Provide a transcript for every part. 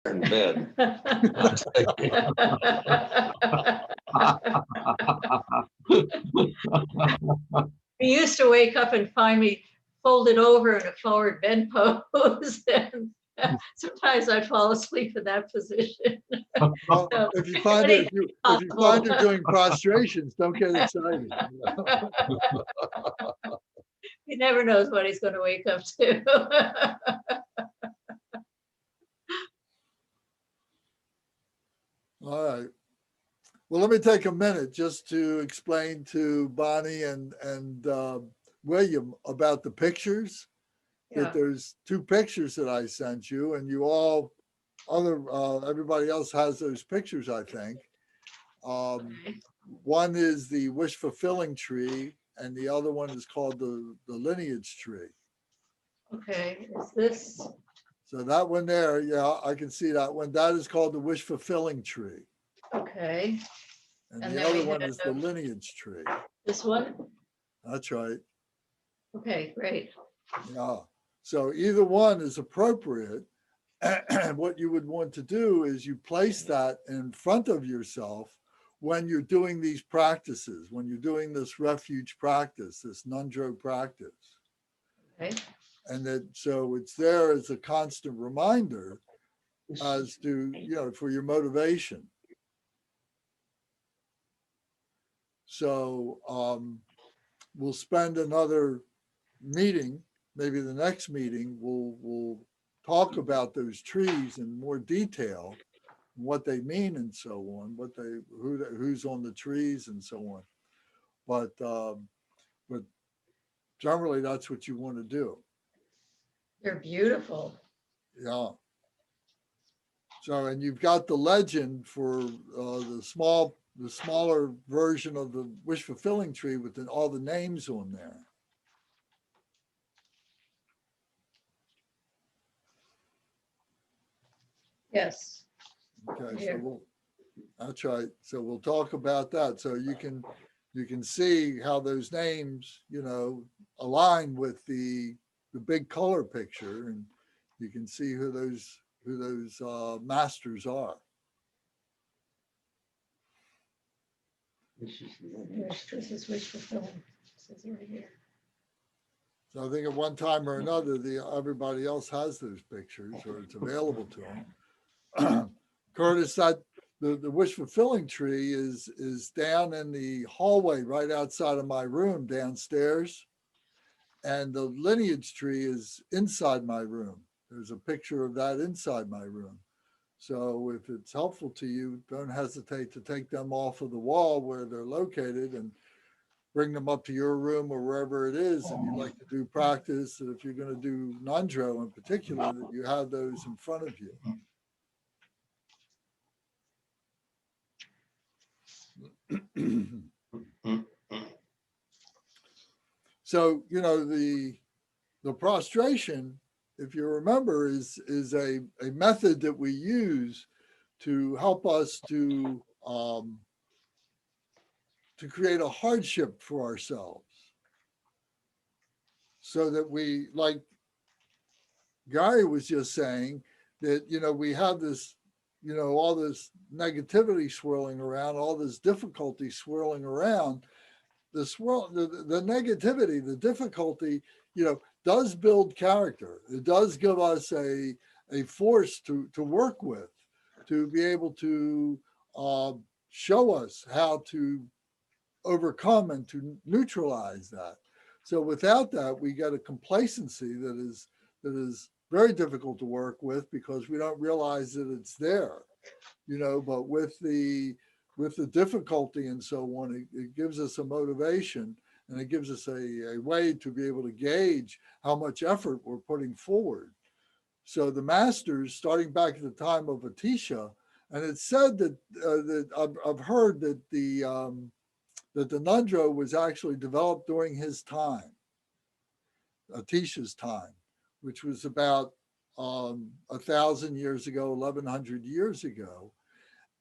in bed. He used to wake up and find me folded over in a forward bend pose. And sometimes I'd fall asleep in that position. Well, So, if you find anything it, if you find you're doing prostrations, don't get excited. he never knows what he's going to wake up to. All right. Well, let me take a minute just to explain to Bonnie and William about the pictures. Yeah. That there's two pictures that I sent you, and you all, everybody else has those pictures, I think. Okay. One is the wish fulfilling tree, and the other one is called the lineage tree. Okay, is this? So that one there, yeah, I can see that one. That is called the wish fulfilling tree. Okay. And And the then other we one have is the lineage tree. This one? That's right. Okay, great. Yeah. So either one is appropriate. And what you would want to do is you place that in front of yourself when you're doing these practices, when you're doing this refuge practice, this Ngondro practice. Okay. And that, so it's there as a constant reminder as to, you know, for your motivation. So we'll spend another meeting, maybe the next meeting, we'll talk about those trees in more detail, what they mean and so on, what they, who's on the trees and so on. But generally that's what you want to do. They're beautiful. Yeah. So, and you've got the legend for the smaller version of the wish fulfilling tree with all the names on there. Yes. Okay, Here. so that's right. So we'll talk about that. So you can see how those names, you know, align with the big color picture, and you can see who those masters are. This is wish fulfilling. This is right here. So I think at one time or another, everybody else has those pictures, or it's available to them. Curtis, that the wish fulfilling tree is down in the hallway right outside of my room downstairs, and the lineage tree is inside my room. There's a picture of that inside my room. So if it's helpful to you, don't hesitate to take them off of the wall where they're located and bring them up to your room or wherever it is, and you like to do practice, that if you're going to do Ngondro in particular, that you have those in front of you. So, you know, the prostration, if you remember, is a method that we use to help us to create a hardship for ourselves, so that we, like Gary was just saying, that, you know, we have this, you know, all this negativity swirling around, all this difficulty swirling around. The negativity, the difficulty, you know, does build character. It does give us a force to work with, to be able to show us how to overcome and to neutralize that. So without that, we get a complacency that is very difficult to work with, because we don't realize that it's there, you know. But with the difficulty and so on, it gives us a motivation, and it gives us a way to be able to gauge how much effort we're putting forward. So the masters, starting back at the time of Atisha, and it's said that I've heard that the Ngondro was actually developed during his time, Atisha's time, which was about 1,000 years ago, 1,100 years ago.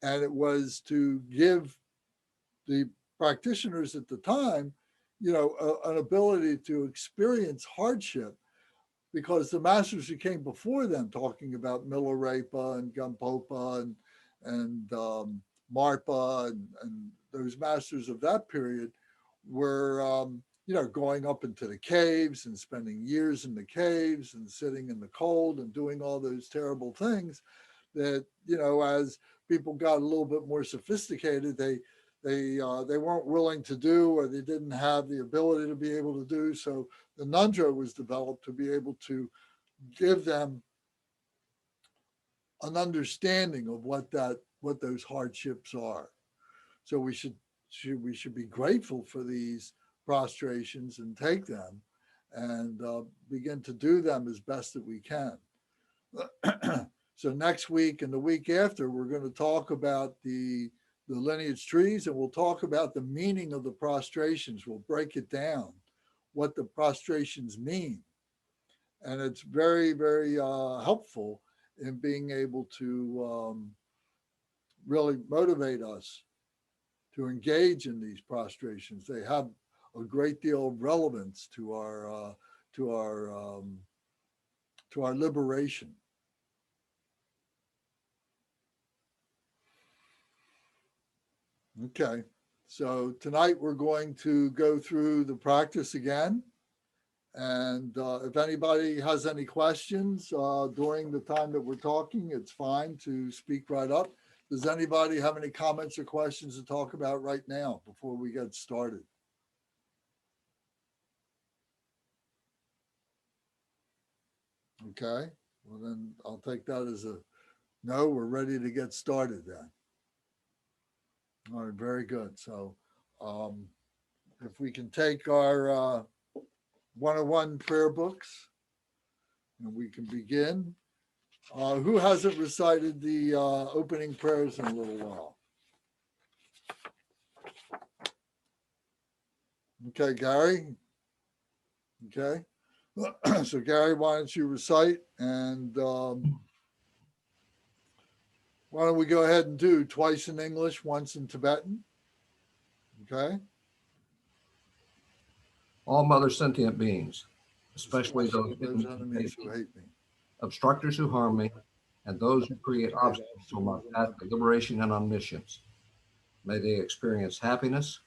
And it was to give the practitioners at the time, you know, an ability to experience hardship because the masters who came before them, talking about Milarepa and Gampopa and Marpa and those masters of that period were, going up into the caves and spending years in the caves and sitting in the cold and doing all those terrible things that, as people got a little bit more sophisticated, they weren't willing to do, or they didn't have the ability to be able to do. So the Ngondro was developed to be able to give them an understanding of what those hardships are. So we should be grateful for these prostrations and take them and begin to do them as best that we can. So next week and the week after, we're going to talk about the lineage trees, and we'll talk about the meaning of the prostrations. We'll break it down, what the prostrations mean. And it's very, very helpful in being able to really motivate us to engage in these prostrations. They have a great deal of relevance to our liberation. Okay, so tonight we're going to go through the practice again. And if anybody has any questions during the time that we're talking, it's fine to speak right up. Does anybody have any comments or questions to talk about right now before we get started? Okay, well then I'll take that as a no, we're ready to get started then. All right, very good. So if we can take our 101 prayer books and we can begin. Who hasn't recited the opening prayers in a little while? Okay, Gary. Okay. So Gary, why don't you recite, and why don't we go ahead and do twice in English, once in Tibetan? Okay. All mother sentient beings, especially those enemies who hate me, obstructors who harm me, and those who create obstacles to my path to liberation and omniscience. May they experience happiness,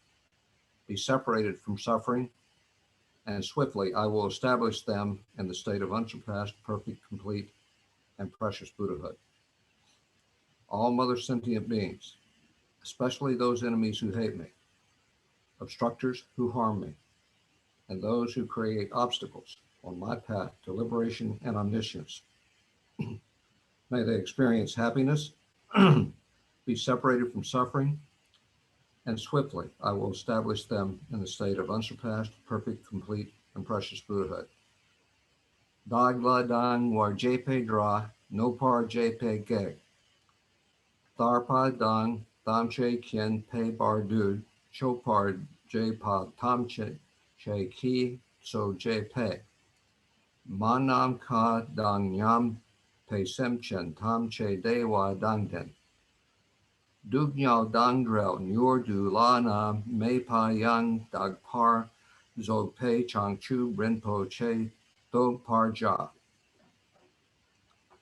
be separated from suffering, and swiftly I will establish them in the state of unsurpassed, perfect, complete, and precious Buddhahood. All mother sentient beings, especially those enemies who hate me, obstructors who harm me, and those who create obstacles on my path to liberation and omniscience. May they experience happiness, be separated from suffering, and swiftly I will establish them in the state of unsurpassed, perfect, complete, and precious Buddhahood. Dagla dang war jepe dra, no par jepe geg. Tharpa dang tamche kien pe bar dud, chopar jepa tamche che ki so jepe. Manam ka dang nyam pe semchen tamche dewa dangden. Dugnao Dangdrel Nyordu Lana Mepa Yang Dagpar Zogpe Changchu Rinpo Che Do Parja.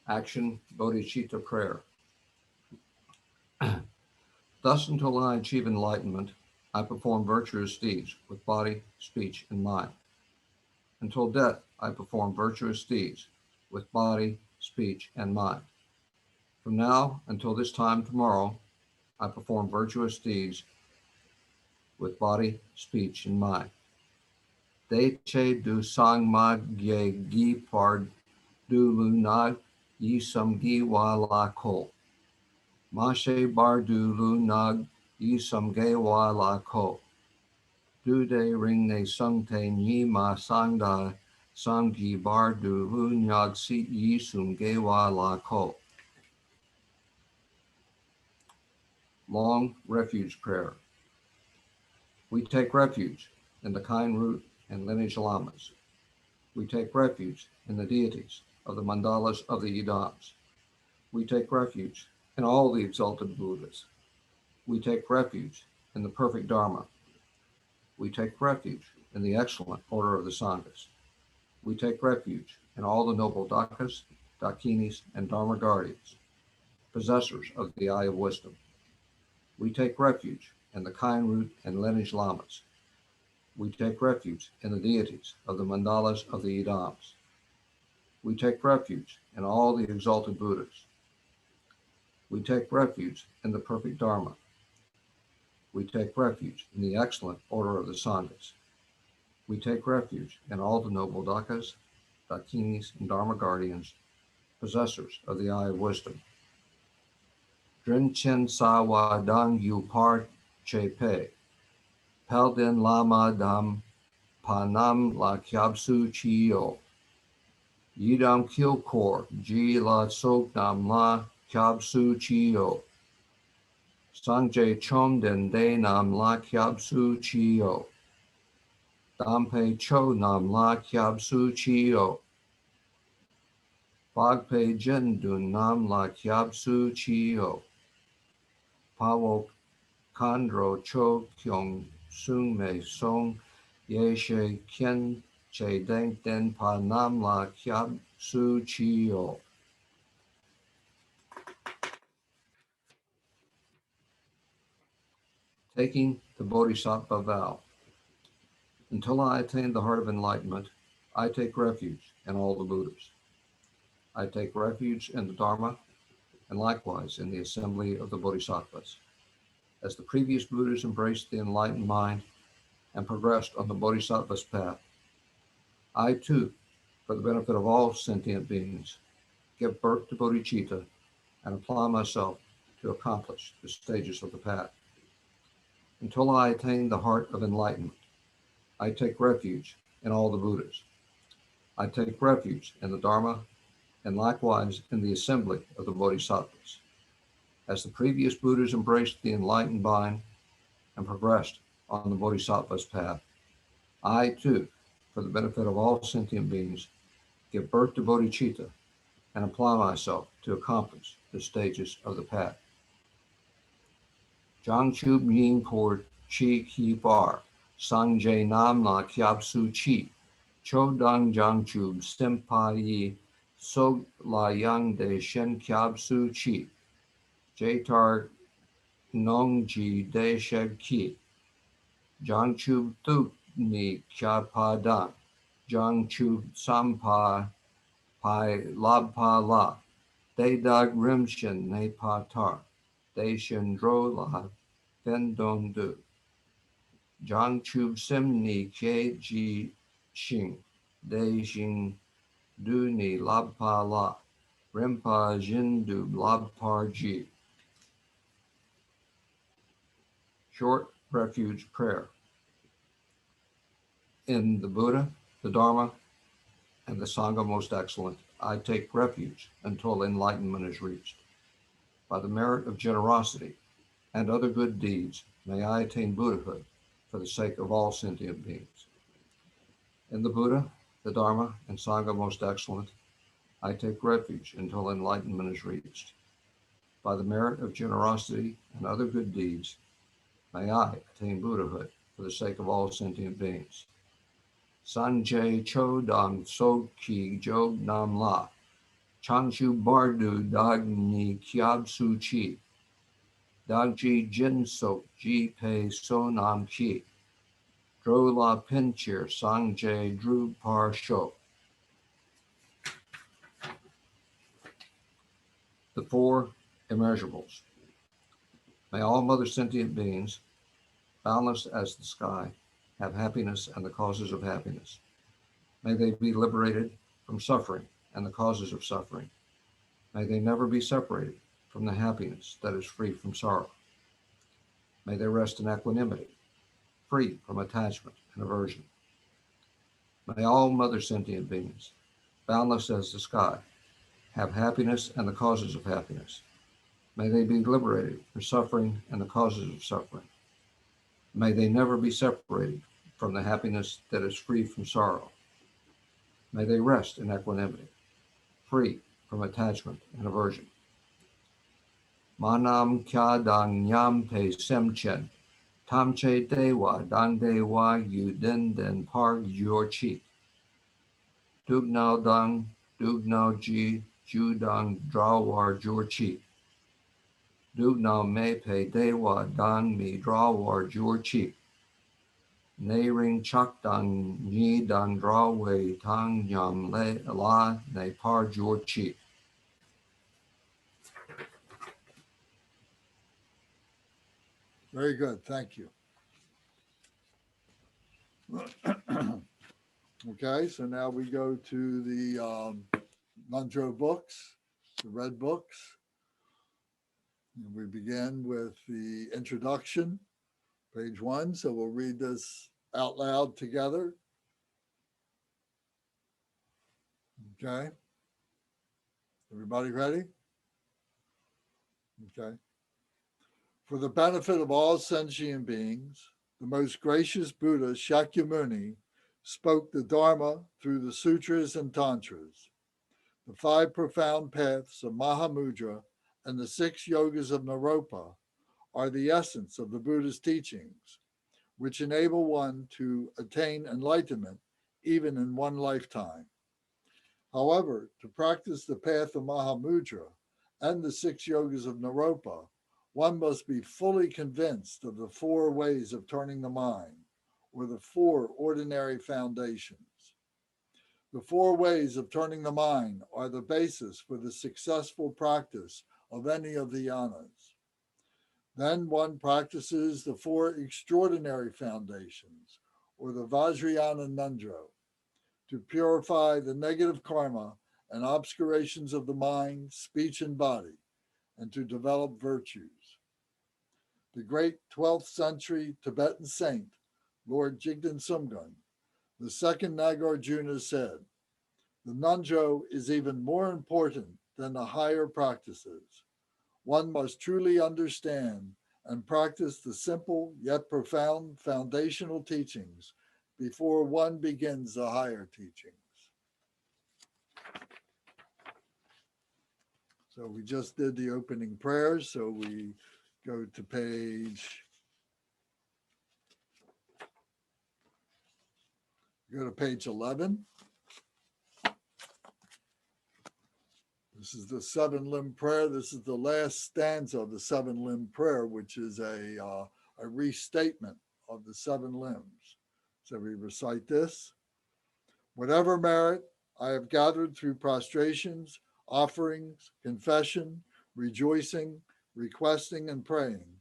Action Bodhicitta Prayer. Thus until I achieve enlightenment, I perform virtuous deeds with body, speech, and mind. Until death, I perform virtuous deeds with body, speech, and mind. From now until this time tomorrow, I perform virtuous deeds with body, speech, and mind. De che du sang ma gye gi par du lu na yi sum gi wa la ko. Ma she bar du lu nag yi sum ge wa la ko. Du de ring ne sung te ni ma sang da sang gi bar du lu nyag si yi sum ge wa la ko. Long Refuge Prayer. We take refuge in the kind root and lineage lamas. We take refuge in the deities of the mandalas of the Idams. We take refuge in all the exalted Buddhas. We take refuge in the perfect Dharma. We take refuge in the excellent order of the Sanghas. We take refuge and all the noble Dakas, Dakinis, and Dharma guardians, possessors of the eye of wisdom. We take refuge in the kind root and lineage lamas. We take refuge in the deities of the mandalas of the idams. We take refuge in all the exalted Buddhas. We take refuge in the perfect Dharma. We take refuge in the excellent order of the Sanghas. We take refuge in all the noble Dakas, Dakinis, and Dharma guardians, possessors of the eye of wisdom. Drinchen Sawa Dang Yu Par Che Pe, Peldin Lama Dam Panam La Kyabsu Chiyo, Yidam Kilkor, Ji La Sok Nam La Kyabsu Chiyo, Sangje Chom Den De Nam La Kyabsu Chiyo, Dampe Cho Nam La Kyabsu Chiyo, Bagpe Jen Dun Nam La Kyabsu Chiyo, Pawo Ngondro Cho Kyong Sung Me Song Ye She Kien Che Deng Den Pa Nam La Kyab Su Chio. Taking the Bodhisattva vow. Until I attain the heart of enlightenment, I take refuge in all the Buddhas. I take refuge in the Dharma, and likewise in the assembly of the Bodhisattvas. As the previous Buddhas embraced the enlightened mind and progressed on the Bodhisattva's path, I too, for the benefit of all sentient beings, give birth to bodhicitta and apply myself to accomplish the stages of the path. Until I attain the heart of enlightenment, I take refuge in all the Buddhas. I take refuge in the Dharma and likewise in the assembly of the Bodhisattvas. As the previous Buddhas embraced the enlightened mind and progressed on the Bodhisattva's path, I too, for the benefit of all sentient beings, give birth to bodhicitta and apply myself to accomplish the stages of the path. Jiangchu Ying Por Chi Ki Bar, Sangje Nam La Kyab Su Chi, Cho Dang Jiangchu Simpa Yi, So La Yang De Shen Kyab Su Chi, Jaitar Nong Ji De Sheg Ki, Jiangchu Tu Ni Kya Pa Dang, Jiangchu Sampa Pai Lab Pa La, De Dag Rimshin Ne Pa Tar, De Shin Dro La Fen Dong Du, Jiang Chu Sim Ni Kye Ji Xing, De Xing Du Ni Lab Pa La, Rimpa Jin Du Lab Par Ji. Short refuge prayer. In the Buddha, the Dharma, and the Sangha most excellent, I take refuge until enlightenment is reached. By the merit of generosity and other good deeds, may I attain Buddhahood for the sake of all sentient beings. In the Buddha, the Dharma, and Sangha most excellent, I take refuge until enlightenment is reached. By the merit of generosity and other good deeds, may I attain Buddhahood for the sake of all sentient beings. Sanjay Cho Dang So Ki Jo Nam La, Changshu Bardu Dag Ni Kyab Su Chi, Dag Ji Jin So Ji Pe So Nam Ki, Dro La Pinchir Sanjay Dru Par Sho. The four immeasurables. May all mother sentient beings, boundless as the sky, have happiness and the causes of happiness. May they be liberated from suffering and the causes of suffering. May they never be separated from the happiness that is free from sorrow. May they rest in equanimity, free from attachment and aversion. May all mother sentient beings, boundless as the sky, have happiness and the causes of happiness. May they be liberated from suffering and the causes of suffering. May they never be separated from the happiness that is free from sorrow. May they rest in equanimity, free from attachment and aversion. Manam kya dang nyam pe semchen, tam che dewa dang dewa yu den den par yor chi. Dug Nao Dung, Dug Nao Ji, Ju Dung, Drawar Jur Chi. Dug Nao Me Pe Dewa Dang Mi Drawar Jur Chi. Nei Ring Chak Dung Ni Dung Drawway Tang Yam Le La Ne Par Jur Chi. Very good. Thank you. Okay, so now we go to the Ngondro books, the red books. And we begin with the introduction, page 1. So we'll read this out loud together. Okay. Everybody ready? Okay. For the benefit of all sentient beings, the most gracious Buddha Shakyamuni spoke the Dharma through the sutras and tantras. The 5 profound paths of Mahamudra and the 6 yogas of Naropa are the essence of the Buddha's teachings, which enable one to attain enlightenment even in one lifetime. However, to practice the path of Mahamudra and the 6 yogas of Naropa, one must be fully convinced of the 4 ways of turning the mind, or the 4 ordinary foundations. The 4 ways of turning the mind are the basis for the successful practice of any of the yanas. Then one practices the 4 extraordinary foundations, or the Vajranyana Ngondro, to purify the negative karma and obscurations of the mind, speech, and body, and to develop virtues. The great 12th century Tibetan saint, Lord Jigten Sumgön, the second Nagarjuna, said, "The Ngondro is even more important than the higher practices. One must truly understand and practice the simple yet profound foundational teachings before one begins the higher teachings." So we just did the opening prayers, so we go to page 11. This is the 7-limb prayer. This is the last stanza of the 7-limb prayer, which is a restatement of the 7 limbs. So we recite this. Whatever merit I have gathered through prostrations, offerings, confession, rejoicing, requesting, and praying,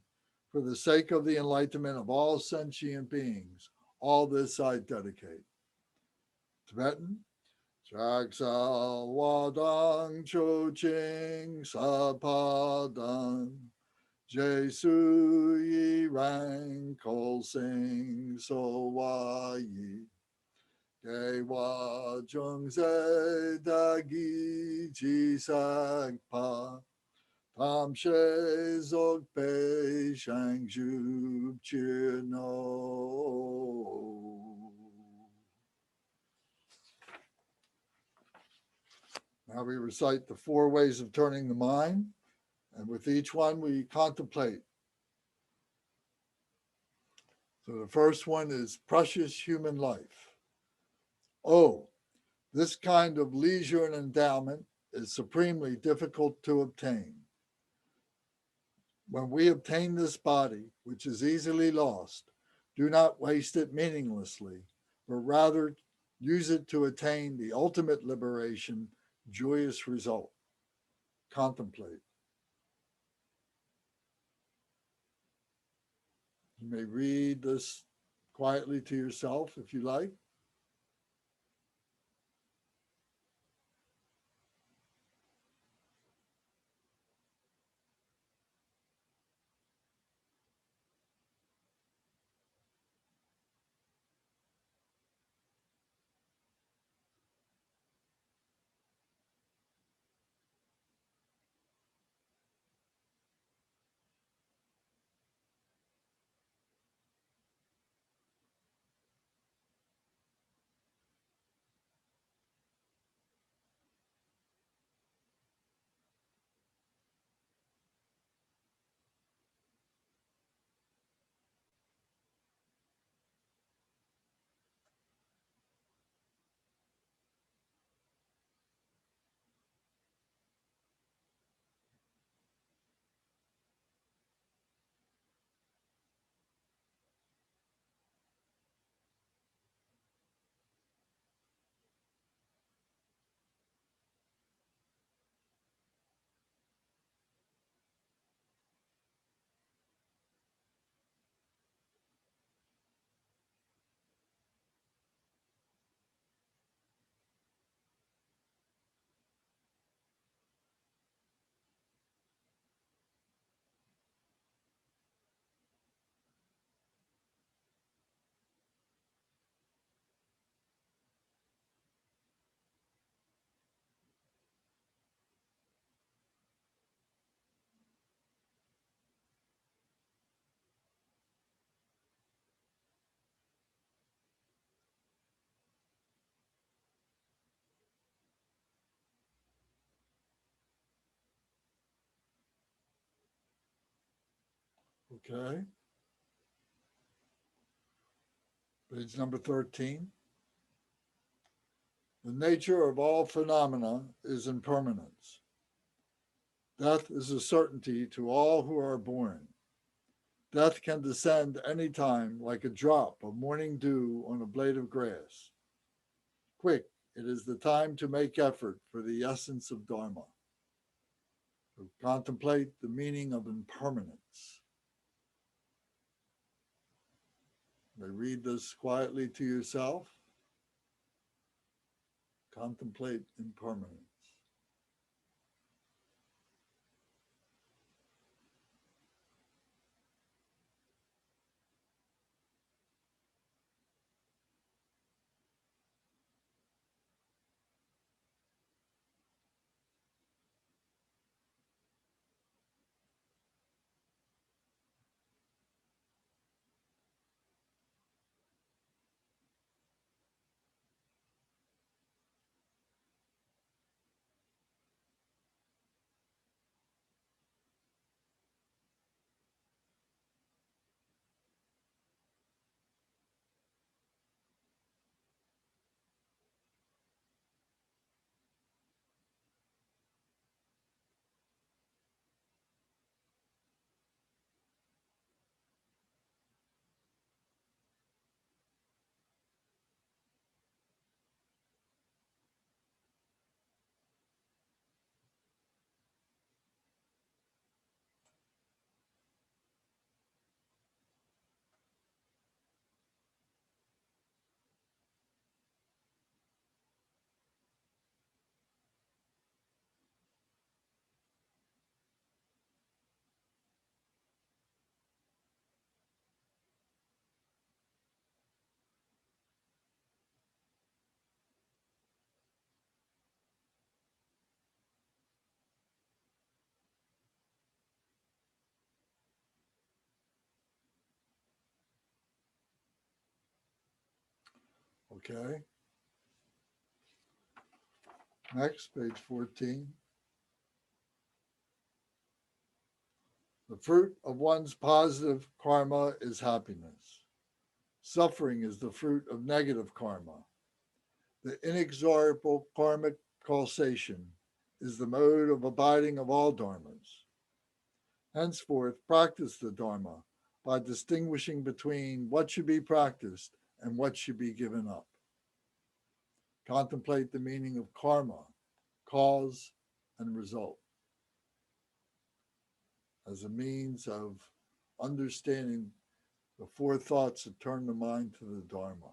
for the sake of the enlightenment of all sentient beings, all this I dedicate. Tibetan. Chaksa wadang choching sapadang Jesu yi rang kol sing so wa yi Dewa jung se da gi ji sak pa Tam she zog pe shang zhub chir no. Now we recite the 4 ways of turning the mind, and with each one we contemplate. So the first one is precious human life. Oh, this kind of leisure and endowment is supremely difficult to obtain. When we obtain this body, which is easily lost, do not waste it meaninglessly, but rather use it to attain the ultimate liberation, joyous result. Contemplate. You may read this quietly to yourself if you like. Okay. Page number 13. The nature of all phenomena is impermanence. Death is a certainty to all who are born. Death can descend any time like a drop of morning dew on a blade of grass. Quick, it is the time to make effort for the essence of Dharma. To contemplate the meaning of impermanence. You may read this quietly to yourself. Contemplate impermanence. Okay. Next, page 14. The fruit of one's positive karma is happiness. Suffering is the fruit of negative karma. The inexorable karmic causation is the mode of abiding of all dharmas. Henceforth, practice the dharma by distinguishing between what should be practiced and what should be given up. Contemplate the meaning of karma, cause and result, as a means of understanding the four thoughts that turn the mind to the Dharma.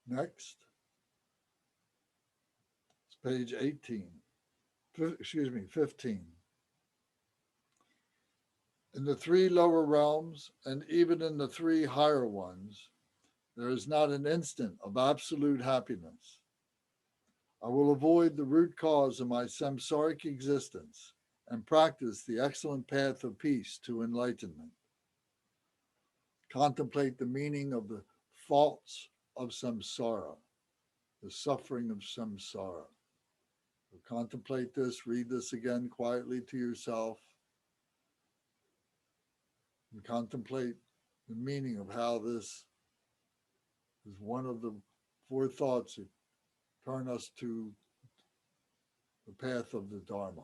Next, it's page 18. Excuse me, 15. In the three lower realms, and even in the three higher ones, there is not an instant of absolute happiness. I will avoid the root cause of my samsaric existence and practice the excellent path of peace to enlightenment. Contemplate the meaning of the faults of samsara, the suffering of samsara. So contemplate this, read this again quietly to yourself, and contemplate the meaning of how this is one of the four thoughts that turn us to the path of the Dharma.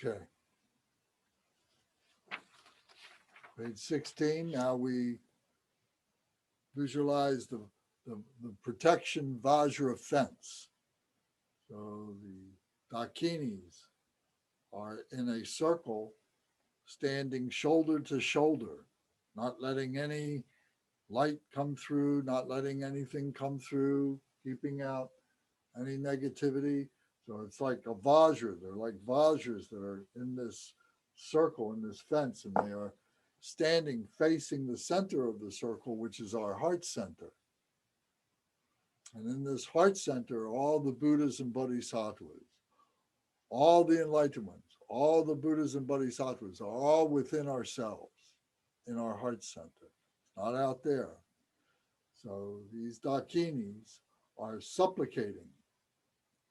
Okay. Page 16, now we visualize the protection Vajra fence. So the Dakinis are in a circle, standing shoulder to shoulder, not letting any light come through, not letting anything come through, keeping out any negativity. So it's like a Vajra. They're like Vajras that are in this circle, in this fence, and they are standing facing the center of the circle, which is our heart center. And in this heart center, all the Buddhas and Bodhisattvas, all the enlightened ones, all the Buddhas and Bodhisattvas are all within ourselves, in our heart center, not out there. So these Dakinis are supplicating,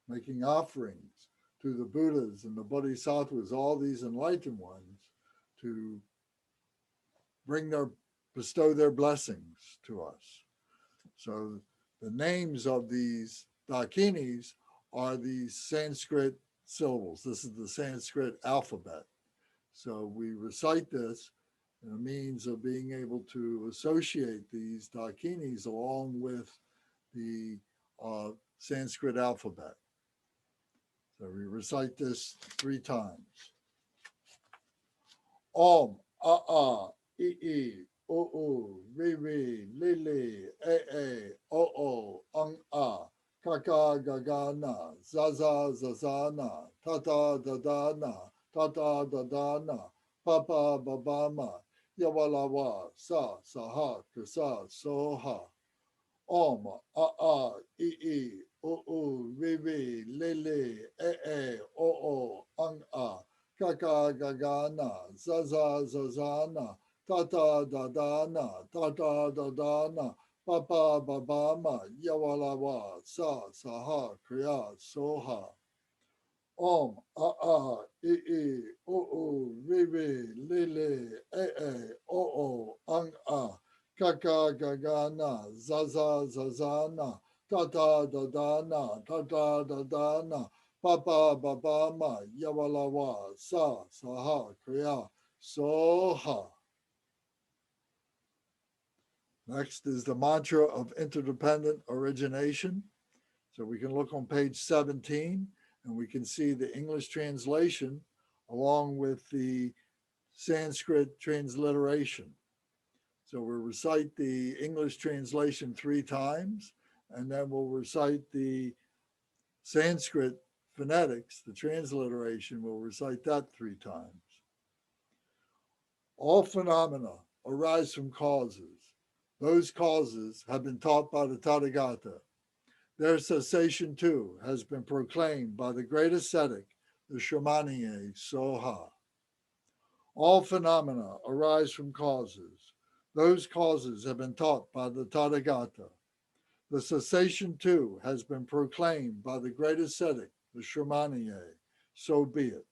making offerings to the Buddhas and the Bodhisattvas, all these enlightened ones, to bestow their blessings to us. So the names of these Dakinis are these Sanskrit syllables. This is the Sanskrit alphabet. So we recite this as a means of being able to associate these Dakinis along with the Sanskrit alphabet. So we recite this 3 times. Om, I, O, Re, Le, O, Kaka, Gagana, Zazana, Tata, Dadana, Papa, Babama, Yawalawa, Saha, Krisa, Soha. Om, I, O, Re, Le, O, Kaka, Gagana, Zazana, Tata, Dadana, Papa, Babama, Yawalawa, Saha, Kriya, Soha. Om, I, O, Re, Le, O, Kaka, Gagana, Zazana, Tata, Dadana, Papa, Babama, Yawalawa, Saha, Kriya, Soha. Next is the mantra of interdependent origination. So we can look on page 17 and we can see the English translation along with the Sanskrit transliteration. So we'll recite the English translation 3 times, and then we'll recite the Sanskrit phonetics, the transliteration, we'll recite that 3 times. All phenomena arise from causes. Those causes have been taught by the Tathagata. Their cessation too has been proclaimed by the great ascetic, the Shamaniye Soha. All phenomena arise from causes. Those causes have been taught by the Tathagata. The cessation too has been proclaimed by the great ascetic, the Shamaniye. So be it.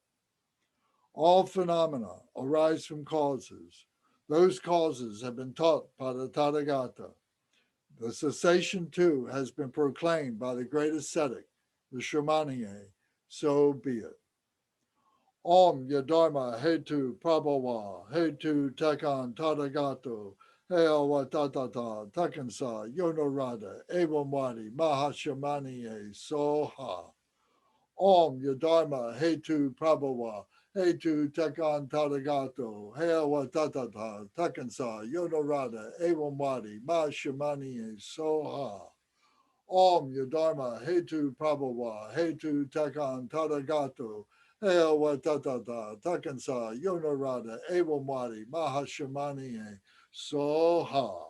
All phenomena arise from causes. Those causes have been taught by the Tathagata. The cessation too has been proclaimed by the great ascetic, the Shamaniye. So be it. Om Yadharma Hetu Prabhava Hetu Tekan Tathagato Heo Watatata Tekansa Yonorada Evamwadi Mahashamaniye Soha. Om Yadharma Hetu Prabhava Hetu Tekan Tathagato Heo Watatata Tekansa Yonorada Evamwadi Mahashamaniye Soha. Om Yadharma Hetu Prabhava Hetu Tekan Tathagato Heo Watatata Tekansa Yonorada Evamwadi Mahashamaniye Soha.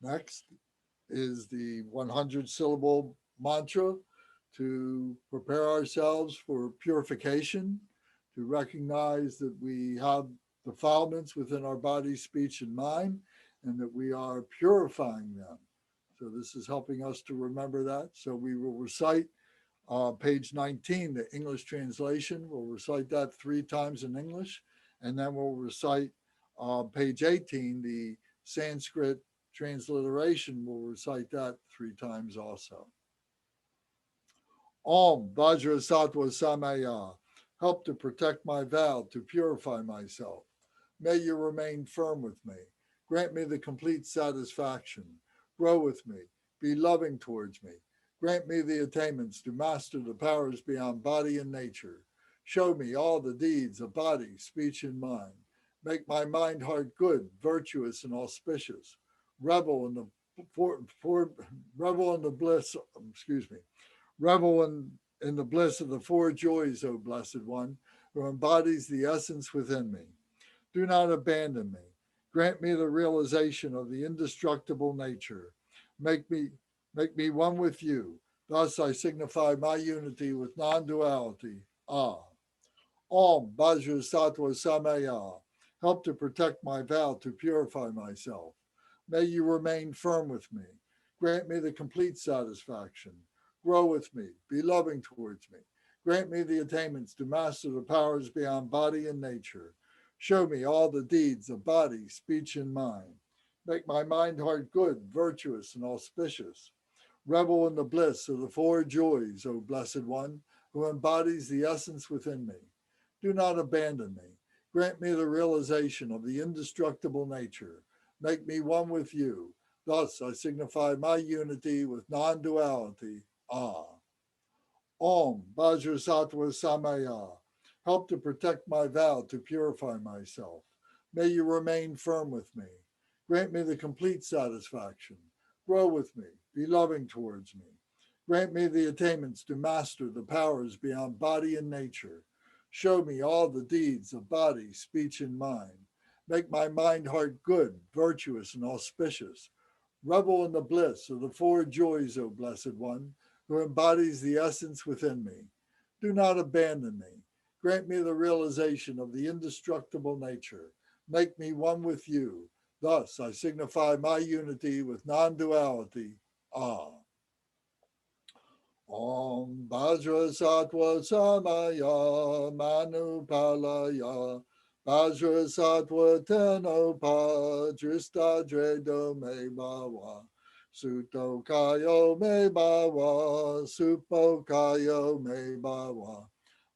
Next is the 100-syllable mantra to prepare ourselves for purification, to recognize that we have defilements within our body, speech, and mind, and that we are purifying them. So this is helping us to remember that. So we will recite page 19, the English translation. We'll recite that 3 times in English, and then we'll recite page 18, the Sanskrit transliteration. We'll recite that 3 times also. Om Vajrasattva Samaya. Help to protect my vow, to purify myself. May you remain firm with me. Grant me the complete satisfaction. Grow with me. Be loving towards me. Grant me the attainments to master the powers beyond body and nature. Show me all the deeds of body, speech, and mind. Make my mind heart good, virtuous, and auspicious. Revel in the bliss. Revel in the bliss of the 4 joys, O Blessed One, who embodies the essence within me. Do not abandon me. Grant me the realization of the indestructible nature. Make me one with you. Thus I signify my unity with non-duality. Ah. Om Vajrasattva Samaya. Help to protect my vow, to purify myself. May you remain firm with me. Grant me the complete satisfaction. Grow with me. Be loving towards me. Grant me the attainments to master the powers beyond body and nature. Show me all the deeds of body, speech, and mind. Make my mind heart good, virtuous, and auspicious. Revel in the bliss of the 4 joys, O Blessed One, who embodies the essence within me. Do not abandon me. Grant me the realization of the indestructible nature. Make me one with you. Thus I signify my unity with non-duality. Ah. Om Vajrasattva Samaya. Help to protect my vow, to purify myself. May you remain firm with me. Grant me the complete satisfaction. Grow with me. Be loving towards me. Grant me the attainments to master the powers beyond body and nature. Show me all the deeds of body, speech, and mind. Make my mind heart good, virtuous, and auspicious. Revel in the bliss of the 4 joys, O Blessed One, who embodies the essence within me. Do not abandon me. Grant me the realization of the indestructible nature. Make me one with you. Thus I signify my unity with non-duality. Ah. Om Vajrasattva Samaya Manupalaya Vajrasattva Tenopa Dristadredo Me Bhava Suto Kayo Me Bhava Supo Kayo Me Bhava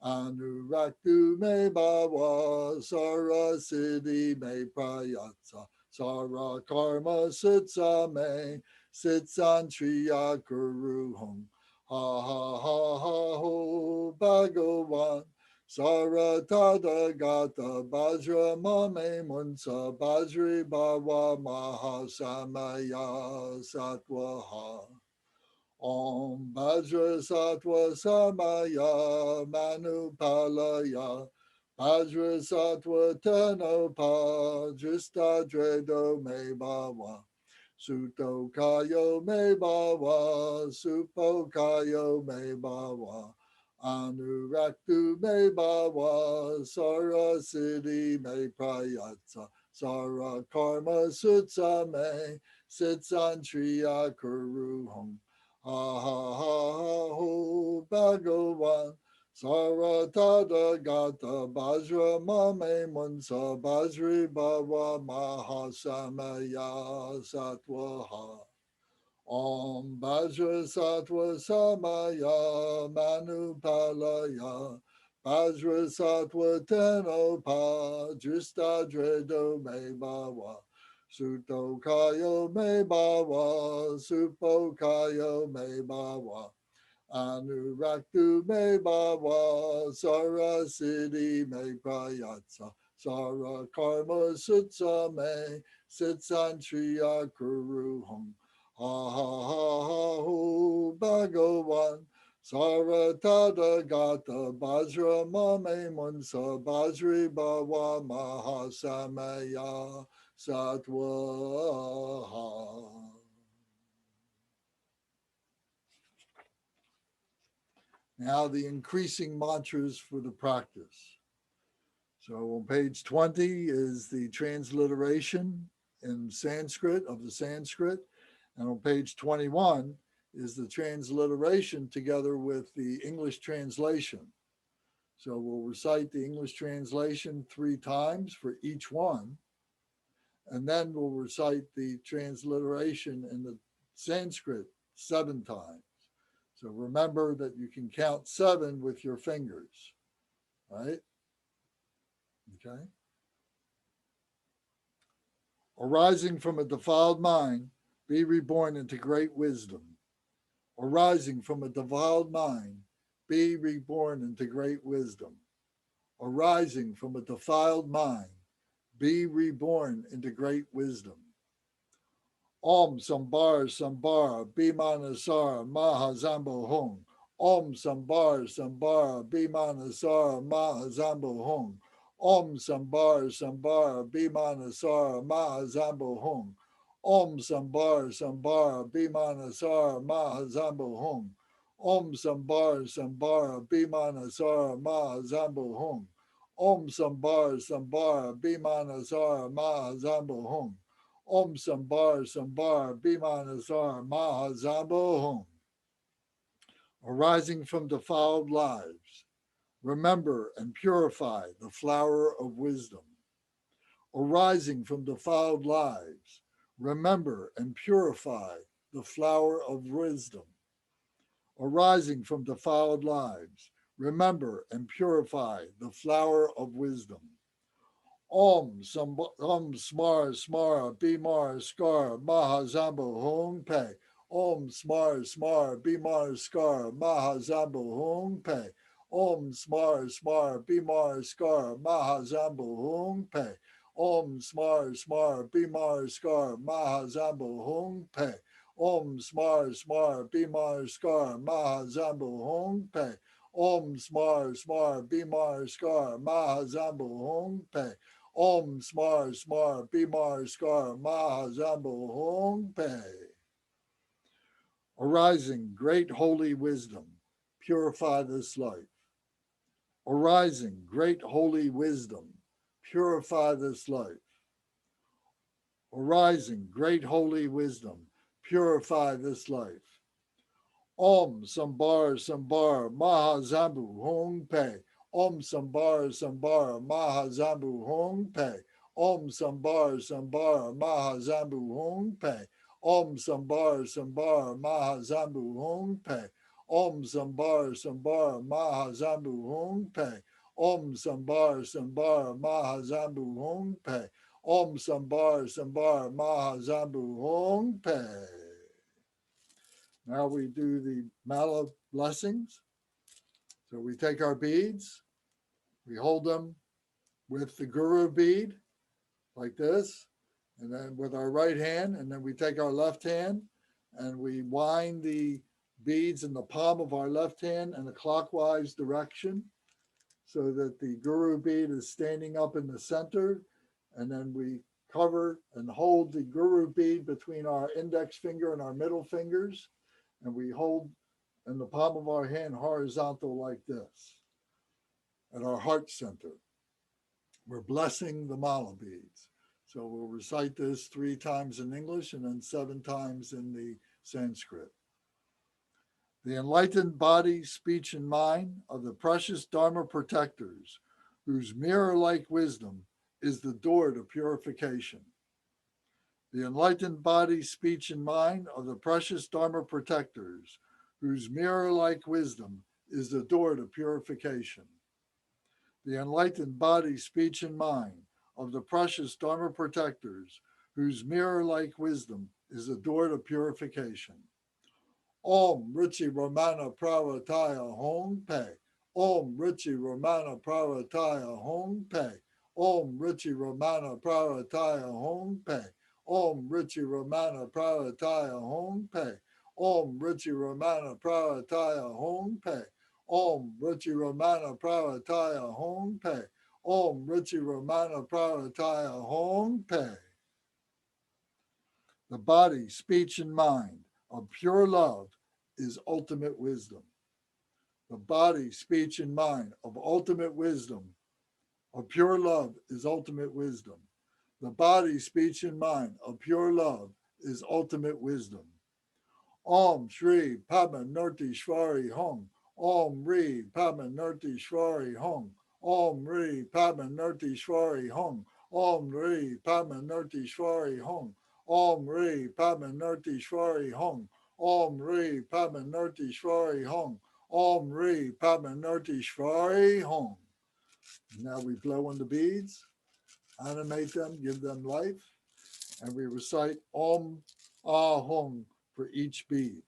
Anuraktu Me Bhava Sara Siddhi Me Prayatsa Sara Karma Sitsa Me Sitsan Triya Kuruhum Ha ha ha ha ho Bhagavan Saratada Gata Bajra Mame Munsa Bajri Bhava Mahasamaya Satwaha Om Vajra Sattva Samaya Manupalaya Vajra Sattva Tanopa Jista Dredo Me Bhava Suto Kayo Me Bhava Supo Kayo Me Bhava Anuraktu Me Bhava Sara Siddhi Me Prayatsa Sara Karma Sutsa Me Sitsan Triya Kuruham Ha ha ha ha ho Bhagavan Saratada Gata Bajra Mame Munsa Bajri Bhava Mahasamaya Satwaha Om Bajra Satwa Samaya Manupalaya Bajra Satwa Tenopa Jista Dredo Me Bhava Suto Kayo Me Bhava Supo Kayo Me Bhava Anuraktu Me Bhava Sara Siddhi Me Prayatsa Sara Karma Sutsa Me Sitsan Triya Kuruham Ha ha ha ha ho Bhagavan Saratada Gata Bajra Mame Munsa Bajri Bhava Mahasamaya Satwaha. Now the increasing mantras for the practice. So on page 20 is the transliteration in Sanskrit of the Sanskrit. And on page 21 is the transliteration together with the English translation. So we'll recite the English translation 3 times for each one. And then we'll recite the transliteration in the Sanskrit 7 times. So remember that you can count 7 with your fingers, right? Okay. Arising from a defiled mind, be reborn into great wisdom. Arising from a defiled mind, be reborn into great wisdom. Arising from a defiled mind, be reborn into great wisdom. Om Sambar Sambara Bimanasara Mahazambo Hong. Om Sambar Sambara Bimanasara Mahazambo Hong. Om Sambar Sambara Bimanasara Mahazambo Hong. Om Sambar Sambara Bimanasara Mahazambo Hong. Om Sambar Sambara Bimanasara Mahazambo Hong. Om Sambar Sambara Bimanasara Mahazambo Hong. Om Sambar Sambar Bimanasar Mahazambo Hum. Arising from defiled lives, remember and purify the flower of wisdom. Arising from defiled lives, remember and purify the flower of wisdom. Arising from defiled lives, remember and purify the flower of wisdom. Om Smar Smar Bimar Skar Mahazambo Hong Pe. Om Smar Smar Bimar Skar Mahazambo Hong Pe. Om Smar Smar Bimar Skar Mahazambo Hong Pe. Om Smar Smar Bimar Skar Mahazambo Hong Pe. Om Smar Smar Bimar Skar Mahazambo Hong Pe. Om Smar Smar Bimar Skar Mahazambo Hong Pe. Om Smar Smar Bimar Skar Mahazambo Hong Pe. Arising great holy wisdom, purify this life. Arising great holy wisdom, purify this life. Arising great holy wisdom, purify this life. Om Sambar Sambar Mahazambu Hong Pe. Om Sambar Sambar Mahazambu Hong Pe. Om Sambar Sambar Mahazambu Hong Pe. Om Sambar Sambar Mahazambu Hong Pe. Om Sambar Sambar Mahazambu Hong Pe. Om Sambar Sambar Mahazambu Hong Pe. Om Sambar Sambar Mahazambu Hong Pe. Now we do the mala blessings. So we take our beads, we hold them with the guru bead like this, and then with our right hand, and then we take our left hand and we wind the beads in the palm of our left hand in a clockwise direction so that the guru bead is standing up in the center. And then we cover and hold the guru bead between our index finger and our middle fingers. And we hold in the palm of our hand horizontal like this at our heart center. We're blessing the mala beads. So we'll recite this 3 times in English and then 7 times in the Sanskrit. The enlightened body, speech, and mind of the precious Dharma protectors, whose mirror-like wisdom is the door to purification. The enlightened body, speech, and mind of the precious Dharma protectors, whose mirror-like wisdom is the door to purification. The enlightened body, speech, and mind of the precious Dharma protectors, whose mirror-like wisdom is the door to purification. Om Ruchi Ramana Pravataya Hong Pe. Om Ruchi Ramana Pravataya Hong Pe. Om Ruchi Ramana Pravataya Hong Pe. Om Ruchi Ramana Pravataya Hong Pe. Om Ruchi Ramana Pravataya Hong Pe. Om Ruchi Ramana Pravataya Hong Pe. Om Ruchi Ramana Pravataya Hong Pe. The body, speech, and mind of pure love is ultimate wisdom. The body, speech, and mind of ultimate wisdom, of pure love, is ultimate wisdom. The body, speech, and mind of pure love is ultimate wisdom. Om Shri Padma Nurti Shvari Hong. Om Ri Padma Nurti Shvari Hong. Om Ri Padma Nurti Shvari Hong. Om Ri Padma Nurti Shvari Hong. Om Ri Padma Nurti Shvari Hong. Om Ri Padma Nurti Shvari Hong. Om Ri Padma Nurti Shvari Hong. Now we blow on the beads, animate them, give them life, and we recite Om Ah Hong for each bead,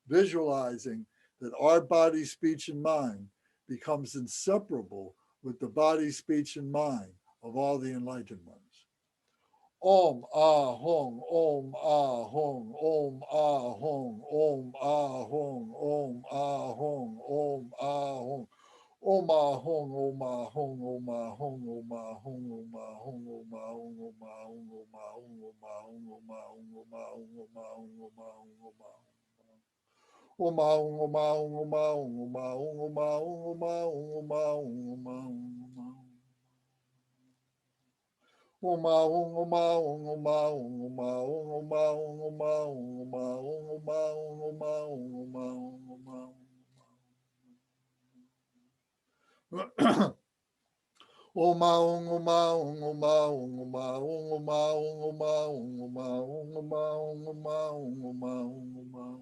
visualizing that our body, speech, and mind becomes inseparable with the body, speech, and mind of all the enlightened ones. Om Ah Hong, Om Ah Hong, Om Ah Hong, Om Ah Hong, Om Ah Hong, Om Ah Hong. Om Ah Hong, Om Ah Hong, Om Ah Hong, Om Ah Hong, Om Ah Hong, Om Ah Hong, Om Ah Hong, Om Ah Hong, Om Ah Hong, Om Ah Hong, Om Ah Hong, Om Ah Hong, Om Ah Hong, Om Ah Hong. Om Ah Hong, Om Ah Hong, Om Ah Hong, Om Ah Hong, Om Ah Hong, Om Ah Hong, Om Ah Hong, Om Ah Hong, Om Ah Hong. Om Ah Hong, Om Ah Hong, Om Ah Hong, Om Ah Hong, Om Ah Hong, Om Ah Hong, Om Ah Hong, Om Ah Hong, Om Ah Hong, Om Ah Hong, Om Ah Hong. Om Ah Hong, Om Ah Hong, Om Ah Hong, Om Ah Hong, Om Ah Hong, Om Ah Hong, Om Ah Hong, Om Ah Hong, Om Ah Hong, Om Ah Hong, Om Ah Hong.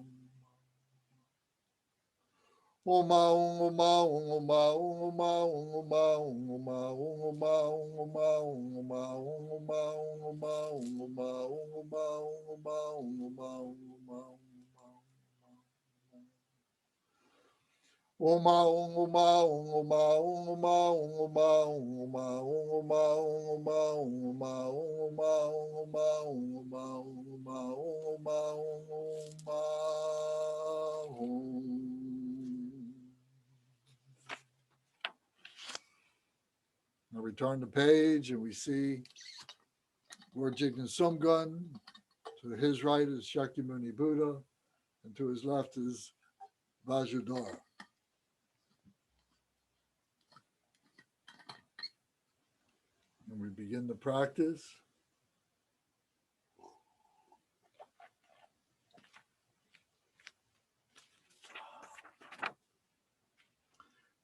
Om Ah Hong, Om Ah Hong, Om Ah Hong, Om Ah Hong, Om Ah Hong, Om Ah Hong, Om Ah Hong, Om Ah Hong, Om Ah Hong, Om Ah Hong, Om Ah Hong, Om Ah Hong, Om Ah Hong, Om Ah Hong, Om Ah Hong, Om Ah Hong. Om Ah Hong, Om Ah Hong, Om Ah Hong, Om Ah Hong, Om Ah Hong, Om Ah Hong, Om Ah Hong, Om Ah Hong, Om Ah Hong, Om Ah Hong, Om Ah Hong, Om Ah Hong, Om Ah Hong, Om Ah Hong, Om Ah Hong. Now we turn the page and we see Lord Jigten Sumgun. To his right is Shakyamuni Buddha, and to his left is Vajradhara. And we begin the practice.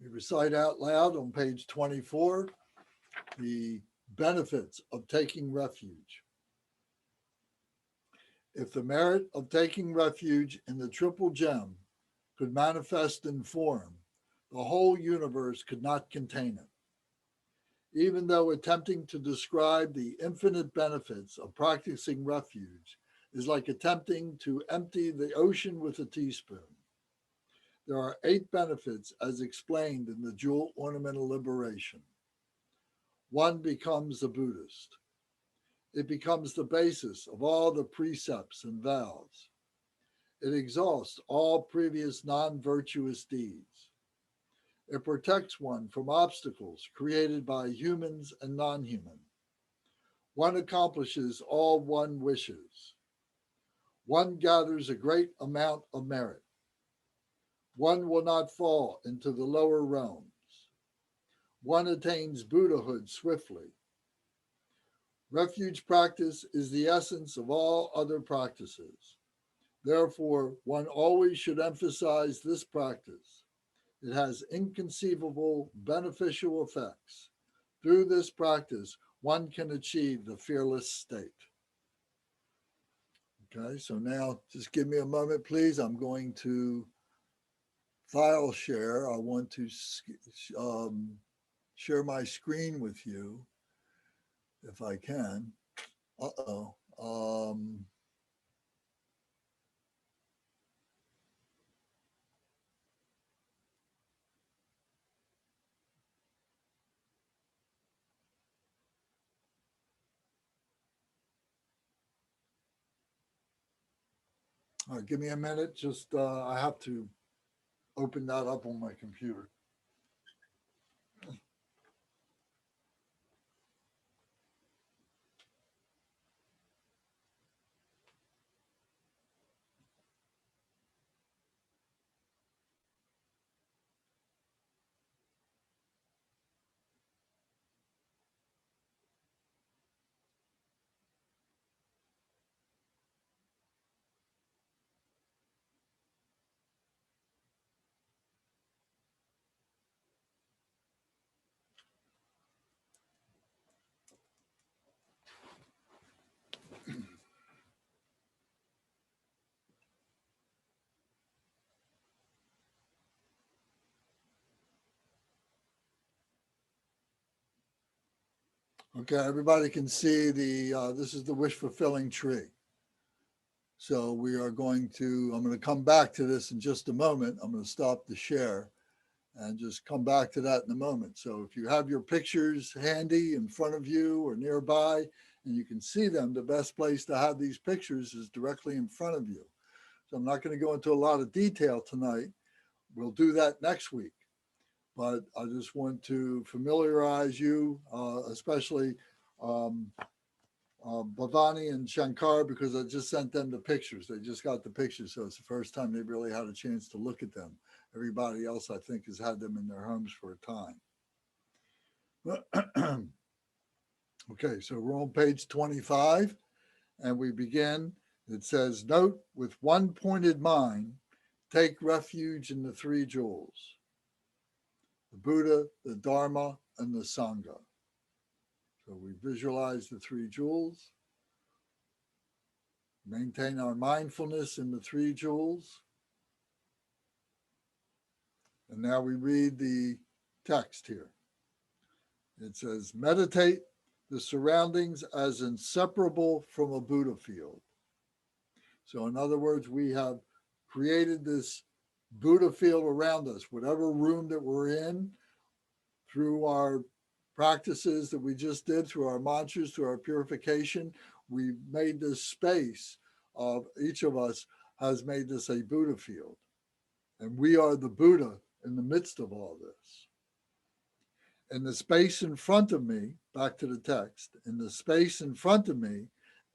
We recite out loud on page 24 the benefits of taking refuge. If the merit of taking refuge in the triple gem could manifest in form, the whole universe could not contain it. Even though attempting to describe the infinite benefits of practicing refuge is like attempting to empty the ocean with a teaspoon. There are 8 benefits as explained in the Jewel Ornamental Liberation. One becomes a Buddhist. It becomes the basis of all the precepts and vows. It exhausts all previous non-virtuous deeds. It protects one from obstacles created by humans and non-human. One accomplishes all one wishes. One gathers a great amount of merit. One will not fall into the lower realms. One attains Buddhahood swiftly. Refuge practice is the essence of all other practices. Therefore, one always should emphasize this practice. It has inconceivable beneficial effects. Through this practice, one can achieve the fearless state. Okay, so now just give me a moment, please. I'm going to file share. I want to share my screen with you if I can. Uh-oh. All right, give me a minute. Just I have to open that up on my computer. Okay, everybody can see this is the wish fulfilling tree. So we are I'm going to come back to this in just a moment. I'm going to stop the share and just come back to that in a moment. So if you have your pictures handy in front of you or nearby and you can see them, the best place to have these pictures is directly in front of you. So I'm not going to go into a lot of detail tonight. We'll do that next week. But I just want to familiarize you, especially Bhavani and Shankar, because I just sent them the pictures. They just got the pictures, so it's the first time they really had a chance to look at them. Everybody else, I think, has had them in their homes for a time. Okay, so we're on page 25, and we begin. It says, note, with one pointed mind, take refuge in the three jewels, the Buddha, the Dharma, and the Sangha. So we visualize the three jewels, maintain our mindfulness in the three jewels. And now we read the text here. It says, meditate the surroundings as inseparable from a Buddha field. So in other words, we have created this Buddha field around us, whatever room that we're in, through our practices that we just did, through our mantras, through our purification, we made this space of each of us has made this a Buddha field. And we are the Buddha in the midst of all this. In the space in front of me, back to the text, in the space in front of me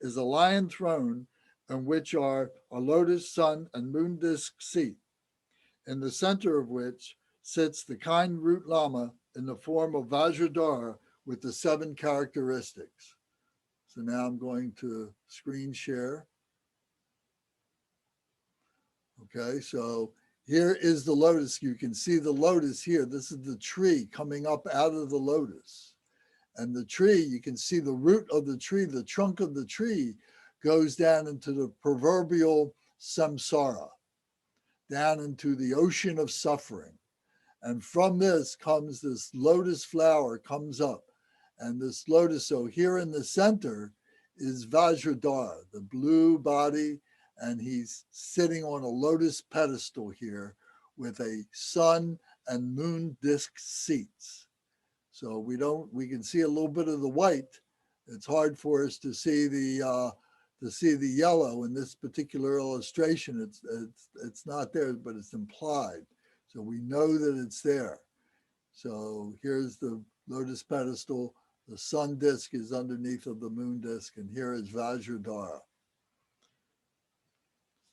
is a lion throne on which are a lotus, sun, and moon disk seat, in the center of which sits the kind root lama in the form of Vajradhara with the 7 characteristics. So now I'm going to screen share. Okay, so here is the lotus. You can see the lotus here. This is the tree coming up out of the lotus. And the tree, you can see the root of the tree, the trunk of the tree goes down into the proverbial samsara, down into the ocean of suffering. And from this comes this lotus flower comes up. And this lotus, so here in the center is Vajradhara, the blue body, and he's sitting on a lotus pedestal here with a sun and moon disk seats. So we can see a little bit of the white. It's hard for us to see the to see the yellow in this particular illustration. It's not there, but it's implied. So we know that it's there. So here's the lotus pedestal. The sun disk is underneath of the moon disk, and here is Vajradhara.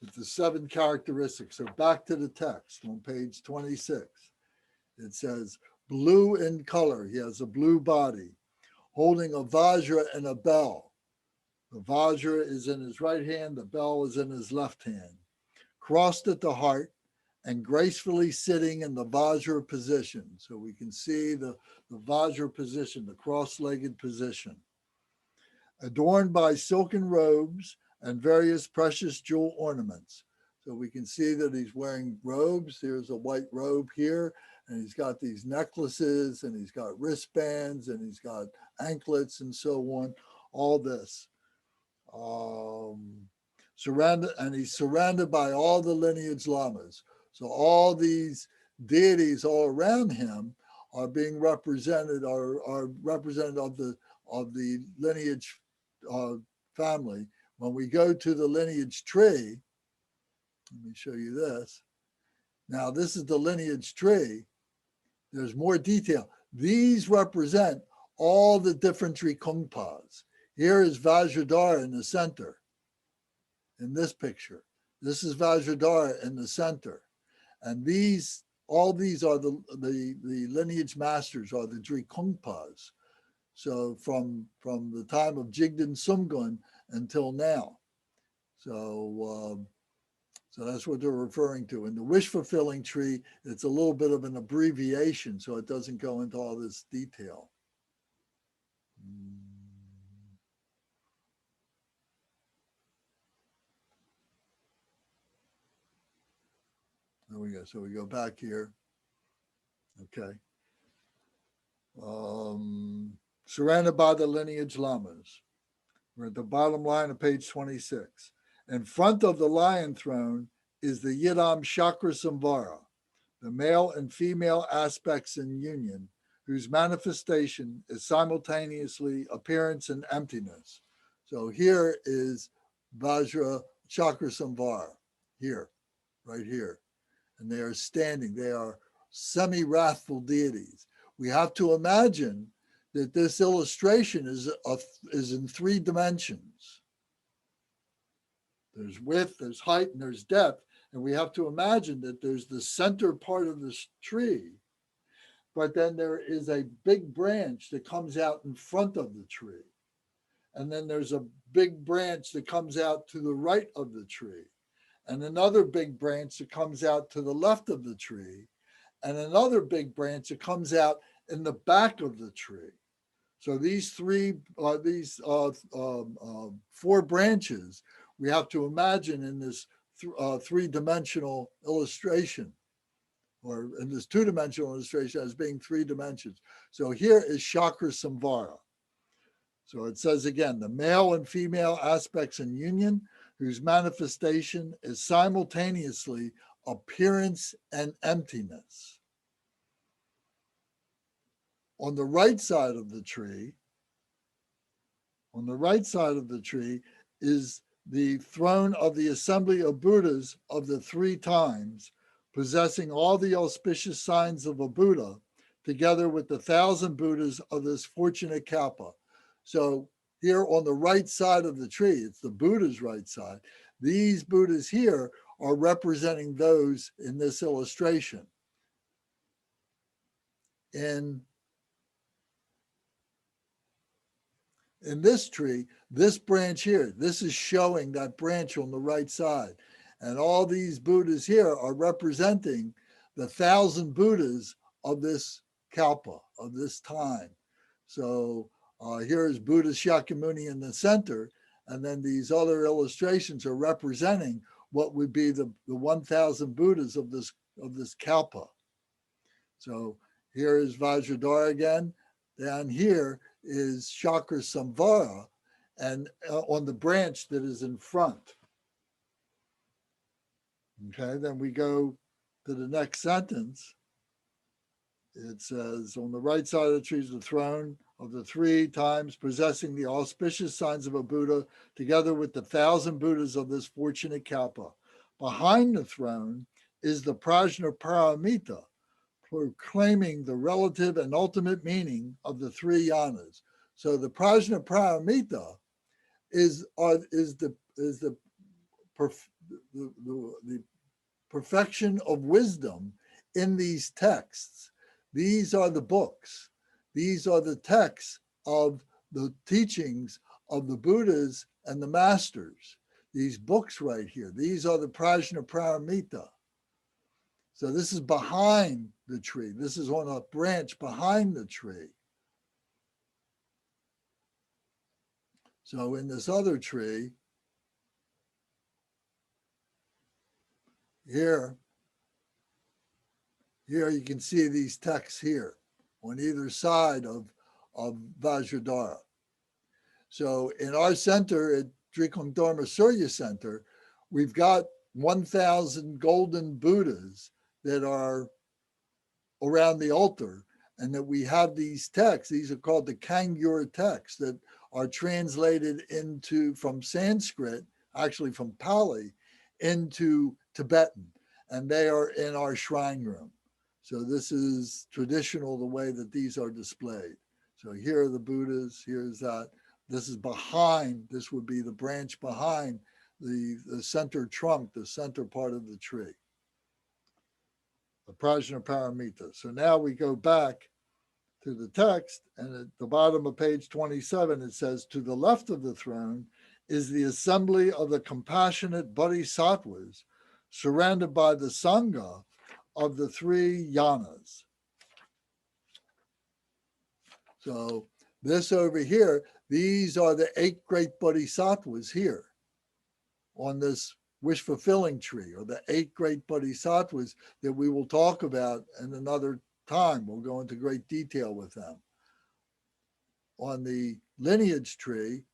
It's the 7 characteristics. So back to the text on page 26. It says, blue in color. He has a blue body, holding a vajra and a bell. The vajra is in his right hand, the bell is in his left hand. Crossed at the heart and gracefully sitting in the vajra position. So we can see the vajra position, the cross-legged position. Adorned by silken robes and various precious jewel ornaments. So we can see that he's wearing robes. There's a white robe here, and he's got these necklaces, and he's got wristbands, and he's got anklets and so on, all this. He's surrounded by all the lineage lamas. So all these deities all around him are being represented, are represented of the lineage family. When we go to the lineage tree, let me show you this. Now, this is the lineage tree. There's more detail. These represent all the different Trikungpas. Here is Vajradhara in the center, in this picture. This is Vajradhara in the center. And all these are the lineage masters, are the Trikungpas. So from the time of Jigdan Sumgun until now. So that's what they're referring to. In the wish-fulfilling tree, it's a little bit of an abbreviation, so it doesn't go into all this detail. There we go. So we go back here. Okay. Surrounded by the lineage lamas. We're at the bottom line of page 26. In front of the lion throne is the Yidam Chakra Samvara, the male and female aspects in union, whose manifestation is simultaneously appearance and emptiness. So here is Vajra Chakra Samvara, here, right here. And they are standing, they are semi-wrathful deities. We have to imagine that this illustration is in 3 dimensions. There's width, there's height, and there's depth. And we have to imagine that there's the center part of this tree, but then there is a big branch that comes out in front of the tree. And then there's a big branch that comes out to the right of the tree. And another big branch that comes out to the left of the tree. And another big branch that comes out in the back of the tree. So these 4 branches, we have to imagine in this 3-dimensional illustration, or in this 2-dimensional illustration as being 3 dimensions. So here is Chakra Samvara. So it says again, the male and female aspects in union, whose manifestation is simultaneously appearance and emptiness. On the right side of the tree, is the throne of the assembly of Buddhas of the 3 times, possessing all the auspicious signs of a Buddha, together with the 1,000 Buddhas of this fortunate Kalpa. So here on the right side of the tree, it's the Buddha's right side. These Buddhas here are representing those in this illustration. In this tree, this branch here, this is showing that branch on the right side. And all these Buddhas here are representing the 1,000 Buddhas of this Kalpa, of this time. So here is Buddha Shakyamuni in the center, and then these other illustrations are representing what would be the 1,000 Buddhas of this Kalpa. So here is Vajradhara again. Down here is Chakra Samvara, and on the branch that is in front. Okay, then we go to the next sentence. It says, on the right side of the tree is the throne of the 3 times possessing the auspicious signs of a Buddha, together with the 1,000 Buddhas of this fortunate Kalpa. Behind the throne is the Prajnaparamita, proclaiming the relative and ultimate meaning of the 3 yanas. So the Prajnaparamita is the perfection of wisdom in these texts. These are the books. These are the texts of the teachings of the Buddhas and the masters. These books right here, these are the Prajnaparamita. So this is behind the tree. This is on a branch behind the tree. So in this other tree, here you can see these texts here on either side of Vajradhara. So in our center at Dharma Surya Center, we've got 1,000 golden Buddhas that are around the altar, and that we have these texts. These are called the Kangyur texts that are translated from Sanskrit, actually from Pali, into Tibetan, and they are in our shrine room. So this is traditional, the way that these are displayed. So here are the Buddhas, here's that. This is behind, this would be the branch behind the center trunk, the center part of the tree, the Prajnaparamita. So now we go back to the text, and at the bottom of page 27, it says, to the left of the throne is the assembly of the compassionate bodhisattvas, surrounded by the Sangha of the 3 yanas. So this over here, these are the 8 great bodhisattvas here on this wish-fulfilling tree, or the 8 great bodhisattvas that we will talk about in another time. We'll go into great detail with them. On the lineage tree,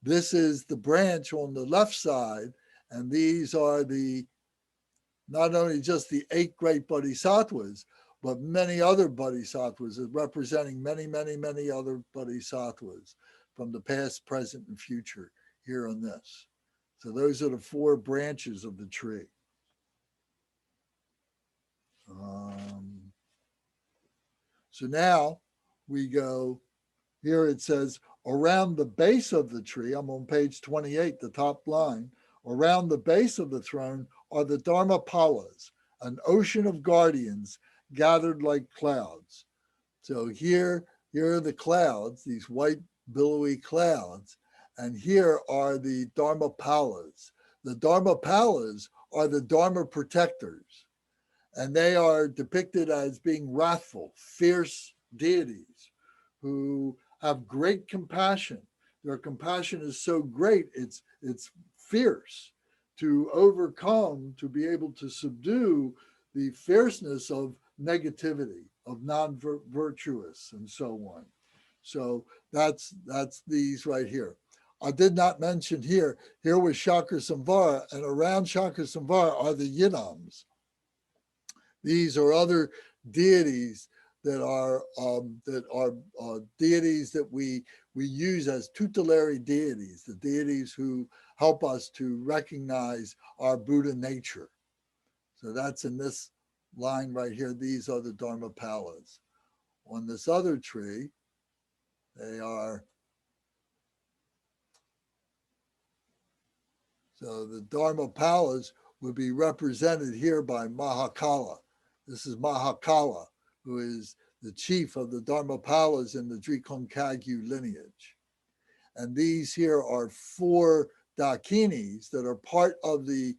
this is the branch on the left side, and these are not only just the 8 great bodhisattvas, but many other bodhisattvas, representing many, many, many other bodhisattvas from the past, present, and future here on this. So those are the 4 branches of the tree. So now we go, here it says, around the base of the tree, I'm on page 28, the top line, around the base of the throne are the Dharmapalas, an ocean of guardians gathered like clouds. So here are the clouds, these white billowy clouds, and here are the Dharmapalas. The Dharmapalas are the Dharma protectors, and they are depicted as being wrathful, fierce deities who have great compassion. Their compassion is so great, it's fierce, to overcome, to be able to subdue the fierceness of negativity, of non-virtuous, and so on. So that's these right here. I did not mention here was Shakrasamvara, and around Shakrasamvara are the Yinams. These are other deities that are deities that we use as tutelary deities, the deities who help us to recognize our Buddha nature. So that's in this line right here. These are the Dharmapalas. On this other tree, they are, so the Dharmapalas would be represented here by Mahakala. This is Mahakala, who is the chief of the Dharmapalas in the Drikongkagyu lineage. And these here are 4 Dakinis that are part of the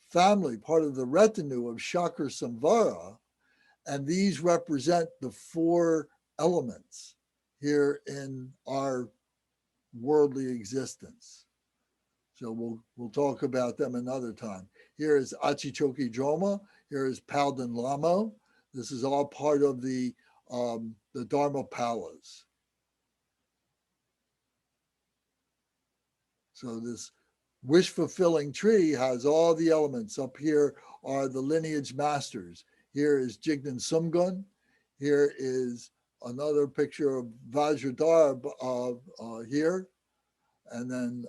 family, part of the retinue of Shakrasamvara, and these represent the 4 elements here in our worldly existence. So we'll talk about them another time. Here is Achichoki Droma. Here is Palden Lamo. This is all part of the Dharmapalas. So this wish-fulfilling tree has all the elements. Up here are the lineage masters. Here is Jignan Sumgun. Here is another picture of Vajradhara here. And then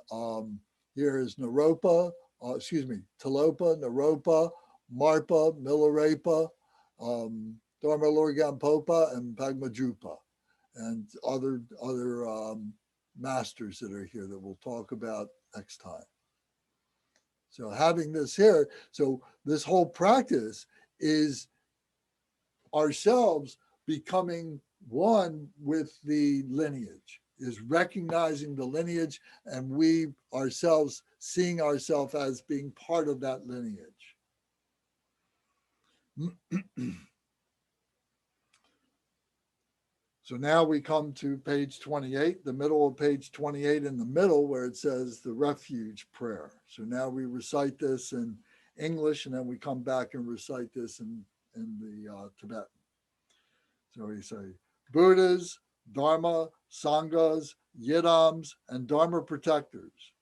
here is Naropa, Talopa, Naropa, Marpa, Milarepa, Dharma Lorgampopa, and Pagmajupa, and other masters that are here that we'll talk about next time. So having this here, so this whole practice is ourselves becoming one with the lineage, is recognizing the lineage, and we ourselves seeing ourselves as being part of that lineage. So now we come to page 28, the middle of page 28 in the middle where it says the refuge prayer. So now we recite this in English, and then we come back and recite this in the Tibetan. So we say, Buddhas, Dharma, Sanghas, Yidams, and Dharma protectors,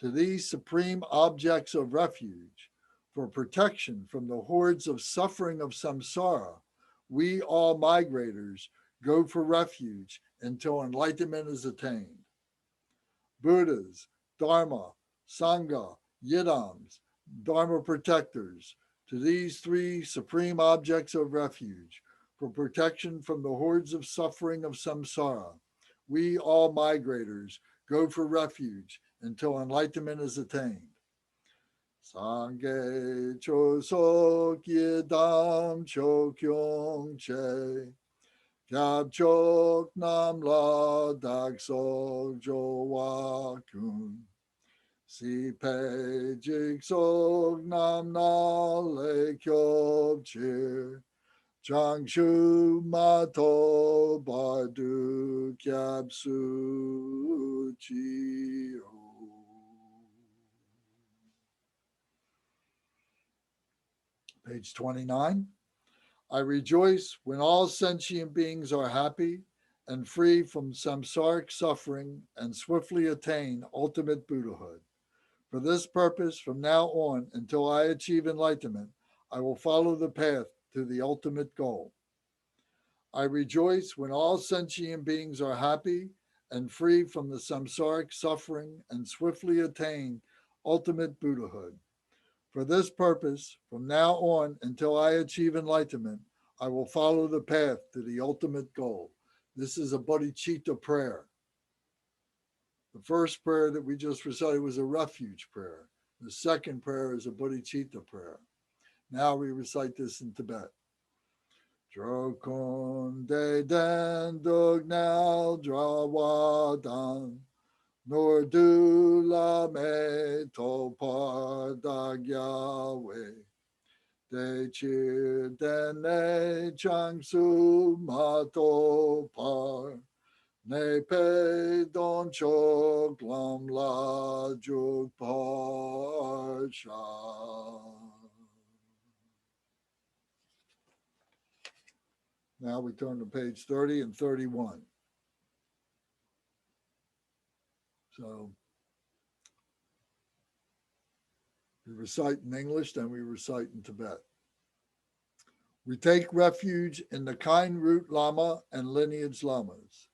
to these supreme objects of refuge for protection from the hordes of suffering of samsara, we all migrators go for refuge until enlightenment is attained. Buddhas, Dharma, Sangha, Yidams, Dharma protectors, to these three supreme objects of refuge for protection from the hordes of suffering of samsara, we all migrators go for refuge until enlightenment is attained. Sangye chosok yidam chokyong che, kyab chok nam la dak sok jo wa kun, si pe jik sok nam na le kyob chir, Changshu mato bardu kyabsu chi. Page 29. I rejoice when all sentient beings are happy and free from samsaric suffering and swiftly attain ultimate Buddhahood. For this purpose, from now on until I achieve enlightenment, I will follow the path to the ultimate goal. I rejoice when all sentient beings are happy and free from the samsaric suffering and swiftly attain ultimate Buddhahood. For this purpose, from now on until I achieve enlightenment, I will follow the path to the ultimate goal. This is a bodhicitta prayer. The first prayer that we just recited was a refuge prayer. The second prayer is a bodhicitta prayer. Now we recite this in Tibet. Drokun de den dugnal drawadan, nor du la me topar dagyawe, de chir dene changsu mato par, ne pe don chok lam la juk par sha. Now we turn to page 30 and 31. So we recite in English, then we recite in Tibet. We take refuge in the kind root Lama and lineage Lamas.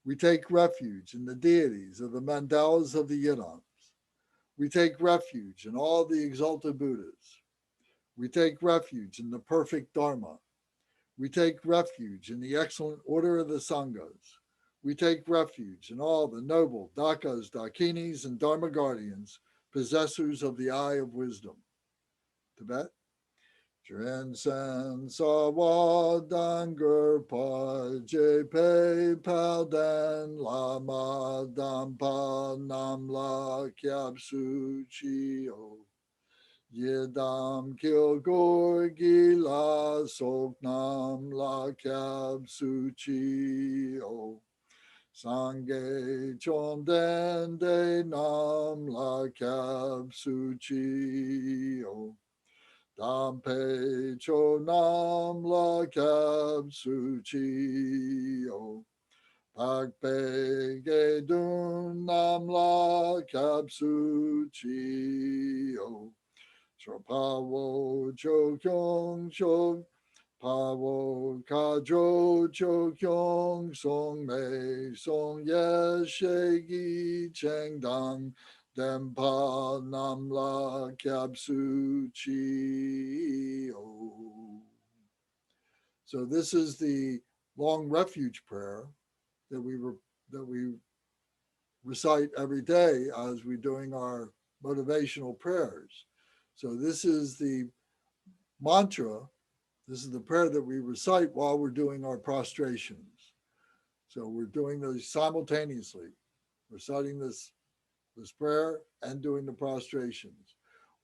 We take refuge in the deities of the mandalas of the Yidams. We take refuge in all the exalted Buddhas. We take refuge in the perfect Dharma. We take refuge in the excellent order of the Sanghas. We take refuge in all the noble Dakas, Dakinis, and Dharma guardians, possessors of the eye of wisdom. Tibet. Jren San Sawa Dangur Pa Jepe Paldan Lama Dampa Namla Kyabsu Chio. Yedam Kilgor Gila Soknam La Kyab Suchi O Sangye Chomden De Nam La Kyab Suchi O Dampe Cho Nam La Kyab Suchi O Pakpe Gedun Nam La Kyab Suchi O Chopawo Chokyong Chok Pawo Kadro Chokyong Song Mei Song Ye Shegi Cheng Dang Dempa Namla Kyabsu Chi O. So this is the long refuge prayer that we recite every day as we're doing our motivational prayers. So this is the mantra. This is the prayer that we recite while we're doing our prostrations. So we're doing those simultaneously, reciting this prayer and doing the prostrations.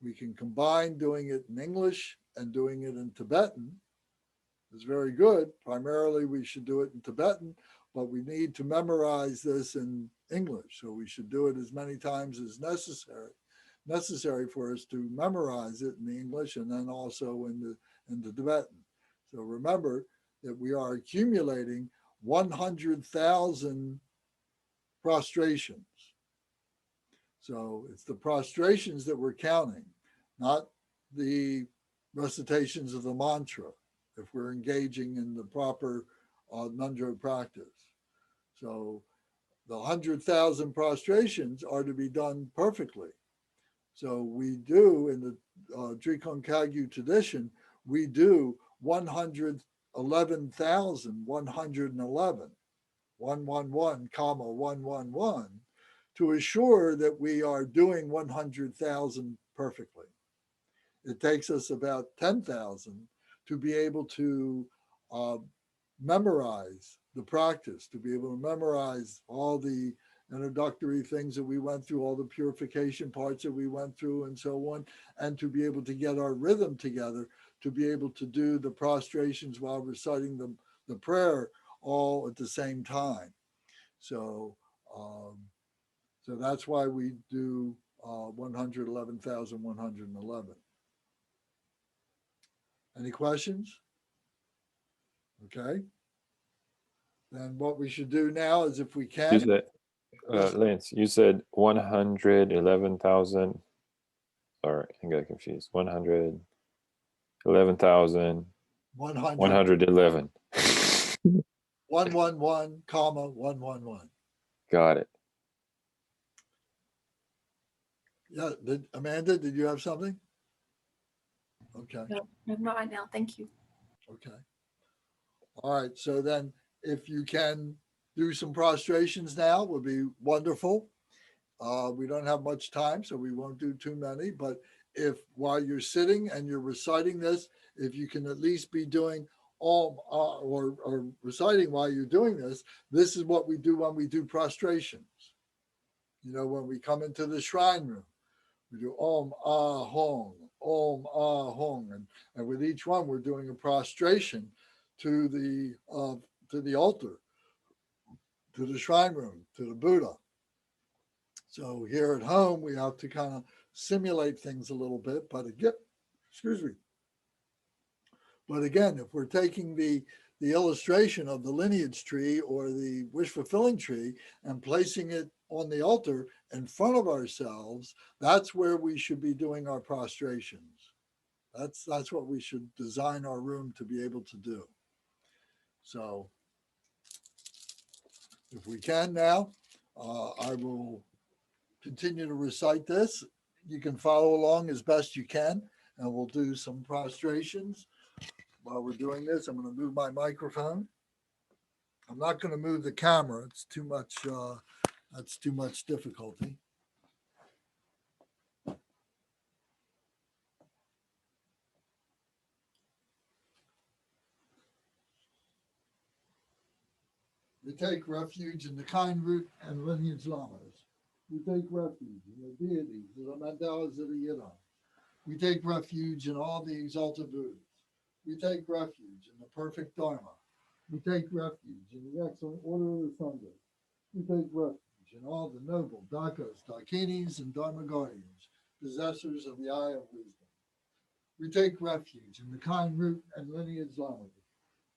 We can combine doing it in English and doing it in Tibetan. It's very good. Primarily, we should do it in Tibetan, but we need to memorize this in English. So we should do it as many times as necessary for us to memorize it in the English and then also in the Tibetan. So remember that we are accumulating 100,000 prostrations. So it's the prostrations that we're counting, not the recitations of the mantra, if we're engaging in the proper Ngondro practice. So the 100,000 prostrations are to be done perfectly. So we do in the Drikung Kagyu tradition, we do 111,111, 111, comma 111, to assure that we are doing 100,000 perfectly. It takes us about 10,000 to be able to memorize the practice, to be able to memorize all the introductory things that we went through, all the purification parts that we went through and so on, and to be able to get our rhythm together, to be able to do the prostrations while reciting the prayer all at the same time. So, so that's why we do 111,111. Any questions? Okay. Then what we should do now is, if we can. You said, Lance, you said 111,000. Sorry, I got confused. 111,111. 111, comma 111. Got it. Yeah, Amanda, did you have something? Okay. No, not right now. Thank you. Okay. All right. So then, if you can do some prostrations now, would be wonderful. We don't have much time, so we won't do too many. But if while you're sitting and you're reciting this, if you can at least be doing all or reciting while you're doing this, this is what we do when we do prostrations. You know, when we come into the shrine room, we do Om Ah Hong, Om Ah Hong, and with each one we're doing a prostration to the altar, to the shrine room, to the Buddha. So here at home we have to kind of simulate things a little bit, but again, excuse me. But again, if we're taking the illustration of the lineage tree or the wish fulfilling tree and placing it on the altar in front of ourselves, that's where we should be doing our prostrations. That's what we should design our room to be able to do. So if we can now, I will continue to recite this. You can follow along as best you can, and we'll do some prostrations. While we're doing this, I'm going to move my microphone. I'm not going to move the camera. It's too much. That's too much difficulty. We take refuge in the kind root and lineage lamas. We take refuge in the deities, the mandalas of the Yidam. We take refuge in all the exalted Buddhas. We take refuge in the perfect Dharma. We take refuge in the excellent order of the Sangha. We take refuge in all the noble Dakas, Dakinis, and Dharma guardians, possessors of the eye of wisdom. We take refuge in the kind root and lineage lamas.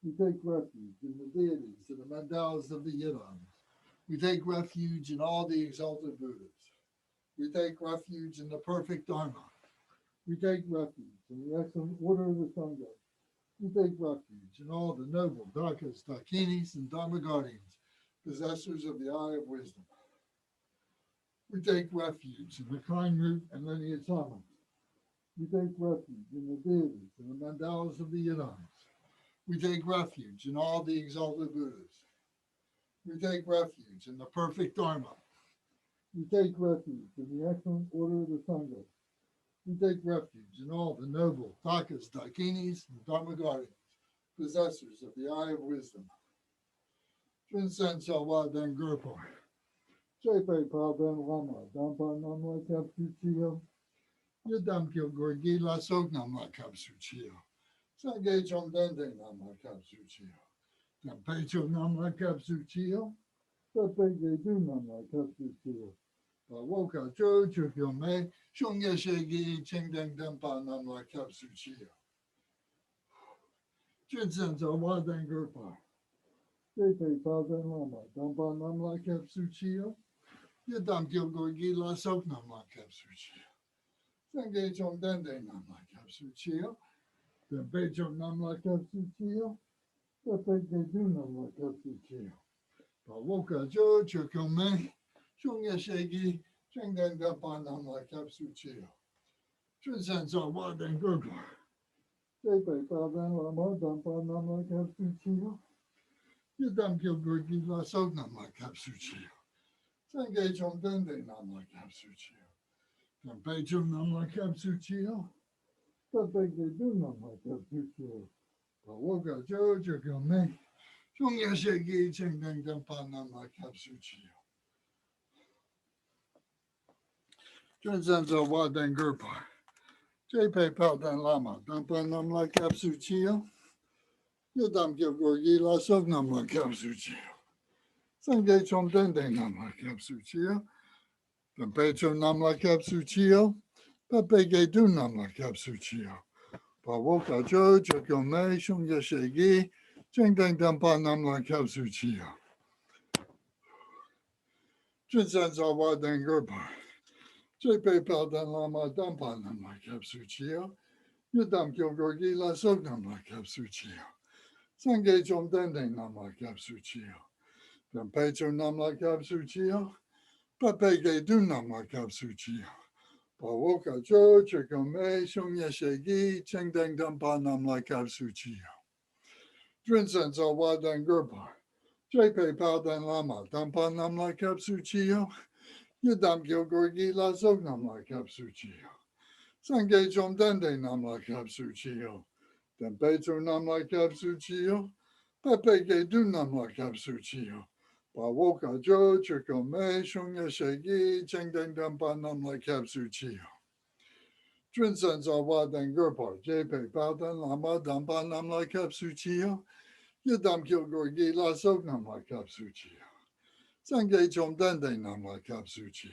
We take refuge in the deities and the mandalas of the Yidams. We take refuge in all the exalted Buddhas. We take refuge in the perfect Dharma. We take refuge in the excellent order of the Sangha. We take refuge in all the noble Dakas, Dakinis, and Dharma guardians, possessors of the eye of wisdom. We take refuge in the kind root and lineage lamas. We take refuge in the deities and the mandalas of the Yidams. We take refuge in all the exalted Buddhas. We take refuge in the perfect Dharma. We take refuge in the excellent order of the Sangha. We take refuge in all the noble Dakas, Dakinis, and Dharma guardians, possessors of the eye of wisdom. Twinsen Salwa Den Gurpo. Chepe Pa Ben Lama, Dampa Namla Kapsu Chio. Yudam Kyo Gorgi La Sok Namla Kapsu Chio. Sangye Chom Dende Namla Kapsu Chio. Dampecho Namla Kapsu Chio. Tapege Du Namla Kapsu Chio. Woka Jo Chukyo Me. Shungye Shegi Ching Deng Dampa Namla Kapsu Chio. Twinsen Salwa Den Gurpo. Chepe Pa Ben Lama, Dampa Namla Kapsu Chio. Yudam Kyo Gorgi La Sok Namla Kapsu Chio. Sangye Chom Dende Namla Kapsu Chio. Dampe Chom Namla Kapsu Chio. Tapege Du Namla Kapsu Chio. Woka Jo Chukyo Me. Shungye Shegi Ching Deng Dampa Namla Kapsu Chio. Twinsen Salwa Den Gurpo. Chepe Pa Ben Lama, Dampa Namla Kapsu Chio. Yudam Kyo Gorgi La Sok Namla Kapsu Chio. Sangye Chom Dende Namla Kapsu Chio. Dampe Chom Namla Kapsu Chio. Tapege Du Namla Kapsu Chio. Woka Jo Chukyo Me. Shungye Shegi Ching Deng Dampa Namla Kapsu Chio. Twinsen Salwa Den Gurpo. Chepe Pa Ben Lama, Dampa Namla Kapsu Chio. Yudam Kyo Gorgi La Sok Namla Kapsu Chio. Sangye Chom Dende Namla Kapsu Chio. Dampe Chom Namla Kapsu Chio. Tapege Du Namla Kapsu Chio. Woka Jo Chukyo Me Shungye Shegi Ching Deng Dampa Namla Kapsu Chio. Twinsen Salwa Den Gurpo. Chepe Pa Ben Lama, Dampa Namla Kapsu Chio. Yudam Kyo Gorgi La Sok Namla Kapsu Chio. Sangye Chom Dende Namla Kapsu Chio. Dampe Chom Namla Kapsu Chio. Tapege Du Namla Kapsu Chio. Woka Jo Chukyo Me Shungye Shegi Ching Deng Dampa Namla Kapsu Chio. Twinsen Salwa Den Gurpo. Chepe Pa Ben Lama, Dampa Namla Kapsu Chio. Yudam Kyo Gorgi La Sok Namla Kapsu Chio. Sangye Chom Dende Namla Kapsu Chio. Dampe Chom Namla Kapsu Chio. Tapege Du Namla Kapsu Chio. Woka Jo Chukyo Me Shungye Shegi Ching Deng Dampa Namla Kapsu Chio. Twinsen Salwa Den Gurpo. Chepe Pa Ben Lama, Dampa Namla Kapsu Chio. Yudam Kyo Gorgi La Sok Namla Kapsu Chio. Sangye Chom Dende Namla Kapsu Chio.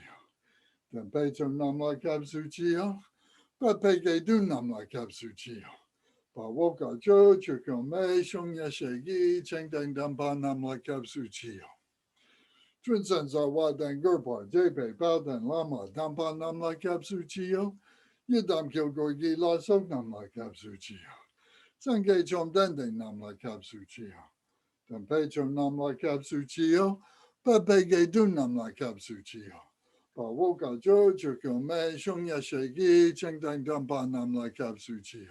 Dampe Chom Namla Kapsu Chio. Tapege Du Namla Kapsu Chio. Woka Jo Chukyo Me Shungye Shegi Ching Deng Dampa Namla Kapsu Chio. Twinsen Salwa Den Gurpo. Chepe Pa Ben Lama, Dampa Namla Kapsu Chio. Yudam Kyo Gorgi La Sok Namla Kapsu Chio. Sangye Chom Dende Namla Kapsu Chio. Dampe Chom Namla Kapsu Chio. Tapege Du Namla Kapsu Chio. Woka Jo Chukyo Me Shungye Shegi Ching Deng Dampa Namla Kapsu Chio.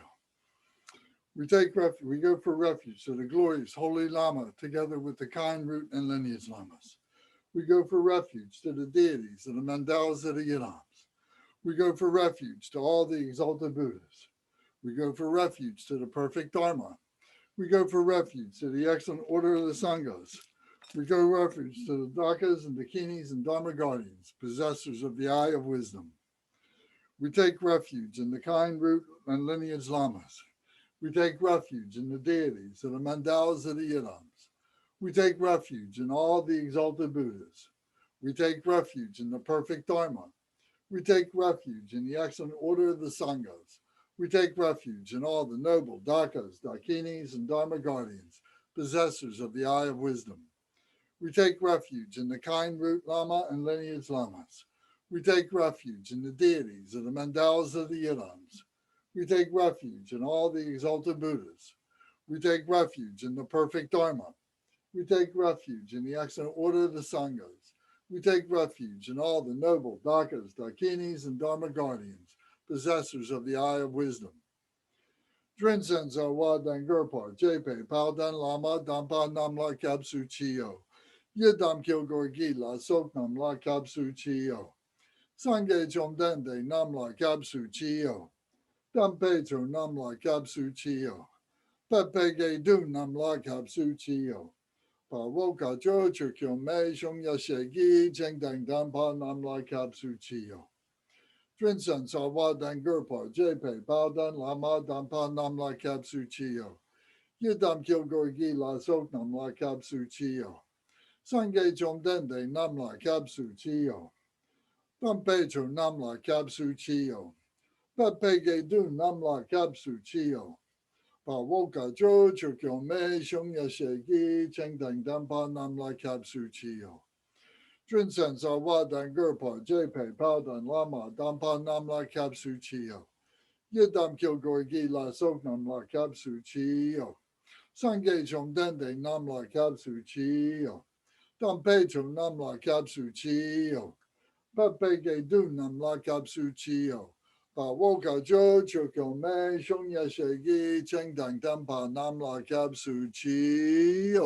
We take refuge. We go for refuge to the glorious Holy Lama together with the kind root and lineage lamas. We go for refuge to the deities and the mandalas of the Yidams. We go for refuge to all the exalted Buddhas. We go for refuge to the perfect Dharma. We go for refuge to the excellent order of the Sanghas. We go refuge to the Dakas and Dakinis and Dharma guardians, possessors of the eye of wisdom. We take refuge in the kind root and lineage lamas. We take refuge in the deities and the mandalas of the Yidams. We take refuge in all the exalted Buddhas. We take refuge in the perfect Dharma. We take refuge in the excellent order of the Sanghas. We take refuge in all the noble Dakas, Dakinis, and Dharma guardians, possessors of the eye of wisdom. We take refuge in the kind root Lama and lineage Lamas. We take refuge in the deities of the mandalas of the Yidams. We take refuge in all the exalted Buddhas. We take refuge in the perfect Dharma. We take refuge in the excellent order of the Sanghas. We take refuge in all the noble Dakas, Dakinis, and Dharma guardians, possessors of the eye of wisdom. Drinsen Zawa Dangurpar, Jepe, Paldan Lama, Dampa Namla Kapsu Chiyo. Yidam Kilgorgi La Soknam La Kapsu Chiyo. Sange Chomdende Namla Kapsu Chiyo. Dampetro Namla Kapsu Chiyo. Pepege Du Namla Kapsu Chiyo. Woka Jocho Kyo Me Shung Yashegi Cheng Dang Dampa Namla Kapsu Chiyo. Drinsen Sawa Dangurpa Jepe Baldan Lama Dampa Namla Kapsu Chiyo. Yidam Kilgorgi La Soknam La Kapsu Chiyo. Sange Chomdende Namla Kapsu Chiyo. Dampecho Namla Kapsu Chiyo. Pepege Du Namla Kapsu Chiyo. Woka Jocho Kyo Me Shung Yashegi Cheng Dang Dampa Namla Kapsu Chiyo. Drinsen Sawa Dangurpa Jepe Paldan Lama Dampa Namla Kapsu Chiyo. Yidam Kilgorgi La Soknam La Kapsu Chiyo. Sange Chomdende Namla Kapsu Chiyo. Dampecho Namla Kapsu Chiyo. Pepege Du Namla Kapsu Chiyo. Woka Jo Chokyo Me Shung Yashegi Cheng Dang Dampa Namla Kapsu Chiyo.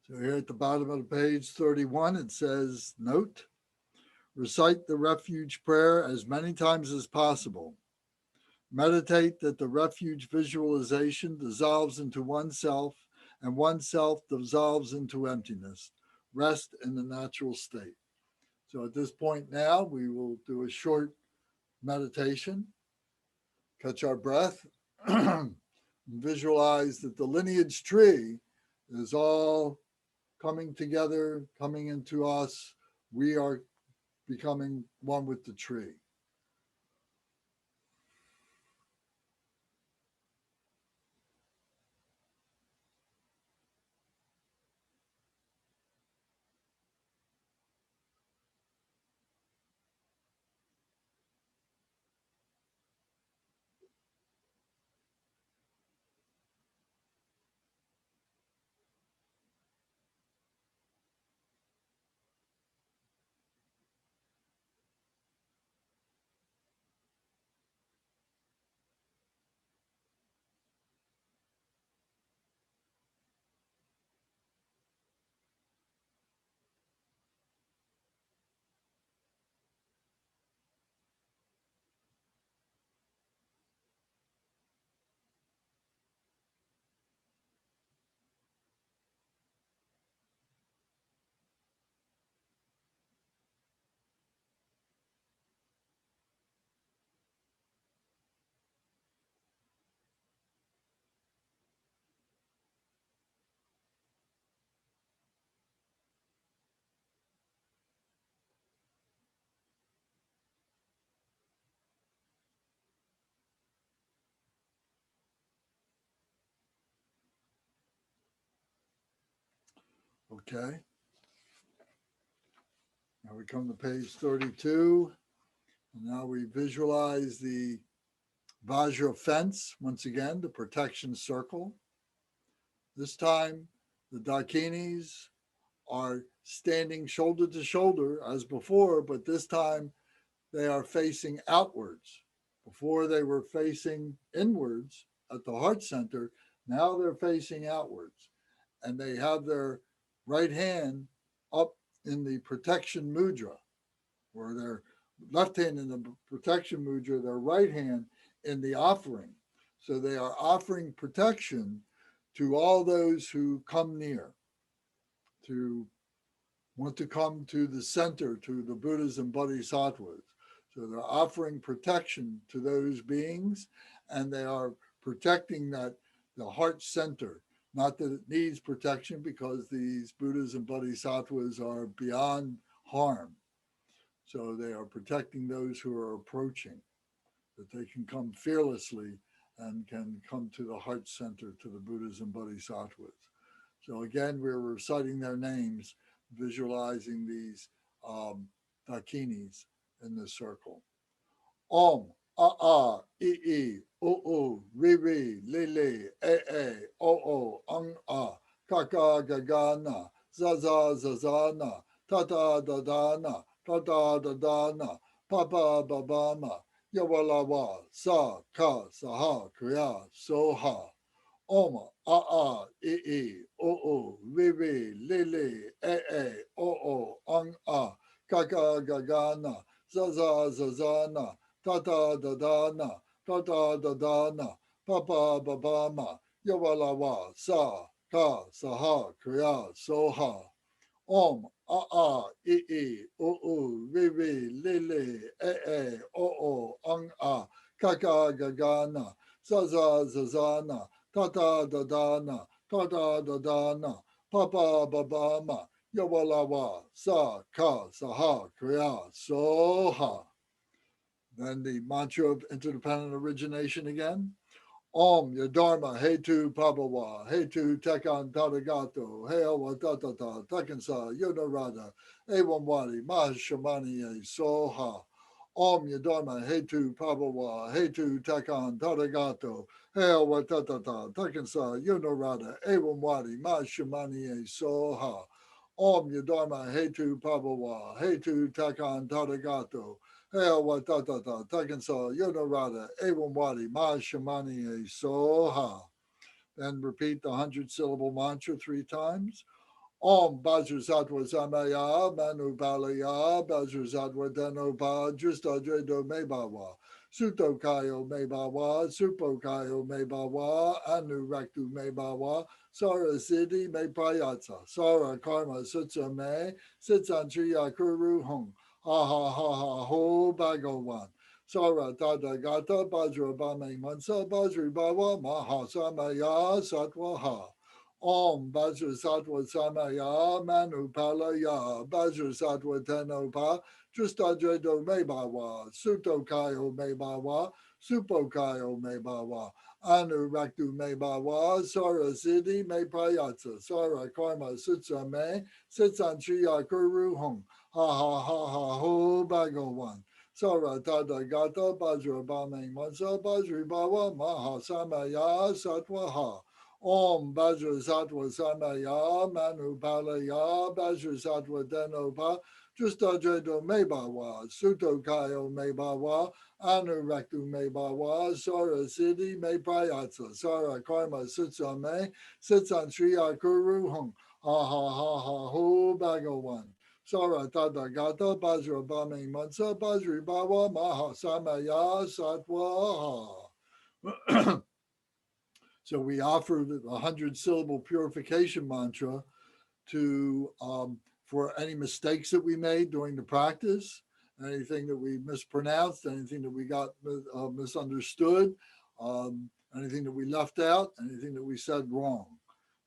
So here at the bottom of page 31, it says, note, recite the refuge prayer as many times as possible. Meditate that the refuge visualization dissolves into oneself and oneself dissolves into emptiness. Rest in the natural state. So at this point now, we will do a short meditation, catch our breath, visualize that the lineage tree is all coming together, coming into us. We are becoming one with the tree. Okay. Now we come to page 32. And now we visualize the Vajra fence, once again, the protection circle. This time, the Dakinis are standing shoulder to shoulder as before, but this time they are facing outwards. Before they were facing inwards at the heart center, now they're facing outwards. And they have their right hand up in the protection mudra, or their left hand in the protection mudra, their right hand in the offering. So they are offering protection to all those who come near, to want to come to the center, to the Buddhas and Bodhisattvas. So they're offering protection to those beings, and they are protecting that the heart center. Not that it needs protection, because these Buddhas and Bodhisattvas are beyond harm. So they are protecting those who are approaching, that they can come fearlessly and can come to the heart center, to the Buddhas and Bodhisattvas. So again, we're reciting their names, visualizing these Dakinis in the circle. Om, a, I, o, ri, le, e, o, a, kaka, gagana, zazana, tata, dadana, tata, dadana, papa, babama, yawalawa, sa, ka, saha, kriya, soha. Om, a, I, o, ri, le, e, o, a, kaka, gagana, zazana, tata dadana, tata dadana, papa babama, yawalawa, sa, ka, saha, kriya, soha. Om, a, I, o, ri, le, e, o, a, kaka, gagana, zazana, tata dadana, papa babama, yawalawa, sa, ka, saha, kriya, soha. Then the mantra of interdependent origination again. Om Yadharma Hetu Prabhava Hetu Tekan Tadagato Heawa Tatata Tekansa Yodharada Evam Mahashamani Soha. Om Yadharma Hetu Prabhava Hetu Tekan Tadagato Heawa Tatata Tekansa Yodharada Evam Mahashamani Soha. Om Yadharma Hetu Prabhava Hetu Tekan Tadagato Hell, what Takansa, Yodorada, Evam Wadi, Mahashamani, Soha. Then repeat the 100-syllable mantra 3 times. Om Bajrasatva Samaya, Manu Balaya, Bajrasatva Denoba, Justadre Do Mebawa, Suto Kayo Mebawa, Supo Kayo Mebawa, Anu Raktu Mebawa, Sara Siddhi Me Prayatsa, Sara Karma Sutsa Me, Sitsan Triya Kuru Hung. Ha ha ha ha ho Bhagawan. Sara Tada Gata Bajra Bame Mansa Bajri Bawa Mahasamaya Satwaha. Om Vajrasattva Samaya Manu Palaya Vajrasattva Tenopa Tristadredo Mebawa Suto Kayo Mebawa Supo Kayo Mebawa Anu Raktu Mebawa Sara Siddhi Me Prayatsa Sara Karma Sutsa Me Sitsan Triya Kuru Hung Ha ha ha ha ho Bhagawan. Sara Tada Gata Bajra Bame Mansa Bajri Bawa Mahasamaya Satwaha. Om Vajrasattva Samaya Manu Palaya Vajrasattva Denopa Justadredo Mebawa Suto Kayo Mebawa Anu Raktu Mebawa Sara Siddhi Me Prayatsa Sara Karma Sutsa Me Sitsan Triya Kuru Hung Ha ha ha ha ho Bhagawan. Sara Tada Gata Bajra Bame Mansa Bajri Bawa Mahasamaya Satwa. So we offered the 100-syllable purification mantra to for any mistakes that we made during the practice, anything that we mispronounced, anything that we got misunderstood, anything that we left out, anything that we said wrong.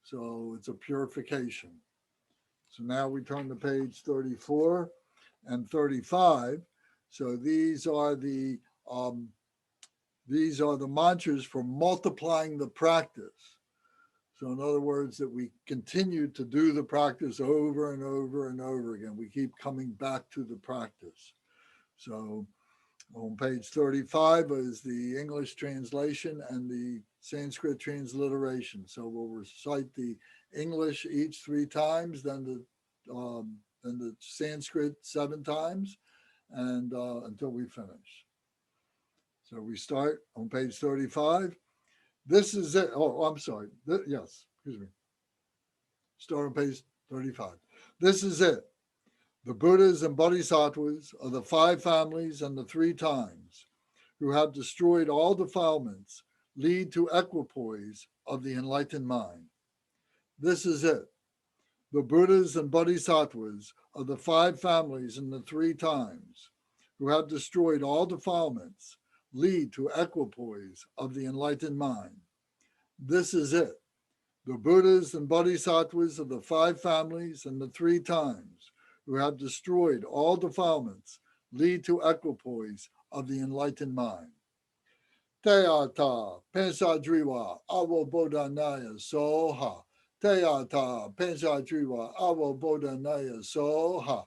So it's a purification. So now we turn to page 34 and 35. So these are the mantras for multiplying the practice. So in other words, that we continue to do the practice over and over and over again. We keep coming back to the practice. So on page 35 is the English translation and the Sanskrit transliteration. So we'll recite the English each 3 times, then the Sanskrit 7 times, and until we finish. So we start on page 35. This is it. Oh, I'm sorry. Yes, excuse me. Start on page 35. This is it. The Buddhas and Bodhisattvas are the 5 families and the 3 times who have destroyed all defilements, lead to equipoise of the enlightened mind. This is it. The Buddhas and Bodhisattvas are the 5 families and the 3 times who have destroyed all defilements, lead to equipoise of the enlightened mind. This is it. The Buddhas and Bodhisattvas of the 5 families and the 3 times who have destroyed all defilements lead to equipoise of the enlightened mind. Teata pensadriva avobodhanaya soha. Teata pensadriva avobodhanaya soha.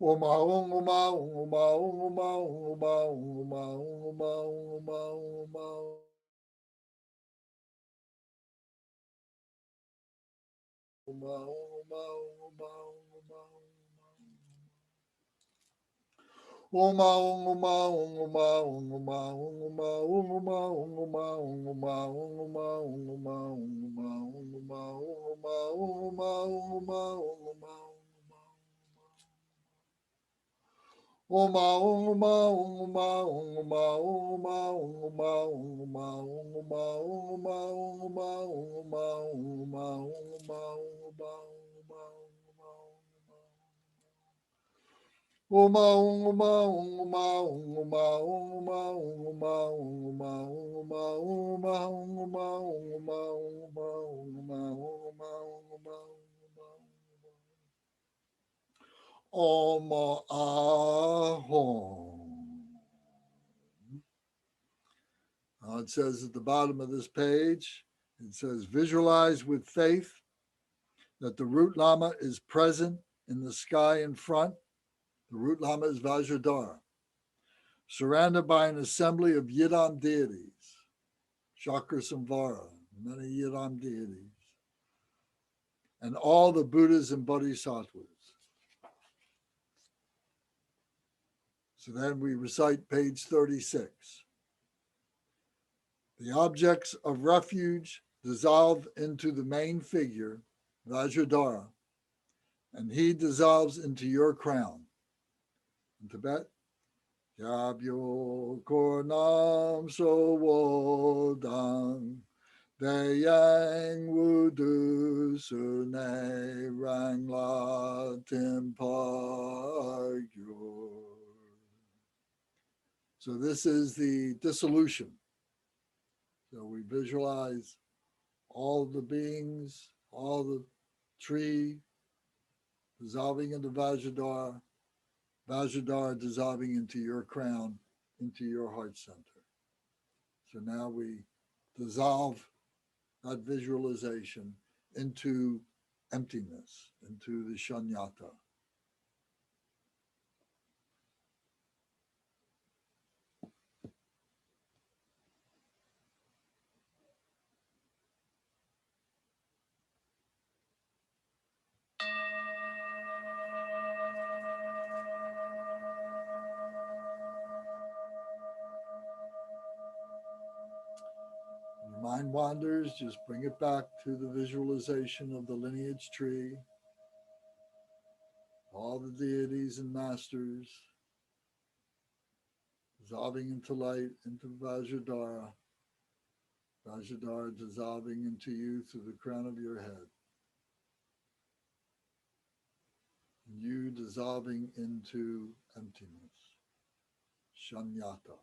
Om Om Om Om Om Om Om Om Om Om Ahom. It says at the bottom of this page, it says, visualize with faith that the root Lama is present in the sky in front. The root Lama is Vajradhara, surrounded by an assembly of Yidam deities, Chakra Samvara, many Yidam deities, and all the Buddhas and Bodhisattvas. So then we recite page 36. The objects of refuge dissolve into the main figure, Vajradhara, and he dissolves into your crown. In Tibet, Yabyo Kornam Sowodang Deyang Wudu Sune Rangla Timpagyo. So this is the dissolution. So we visualize all the beings, all the tree dissolving into Vajradhara, Vajradhara dissolving into your crown, into your heart center. So now we dissolve that visualization into emptiness, into the shunyata. When your mind wanders, just bring it back to the visualization of the lineage tree, all the deities and masters, dissolving into light, into Vajradhara, Vajradhara dissolving into you through the crown of your head, and you dissolving into emptiness, Shanyata.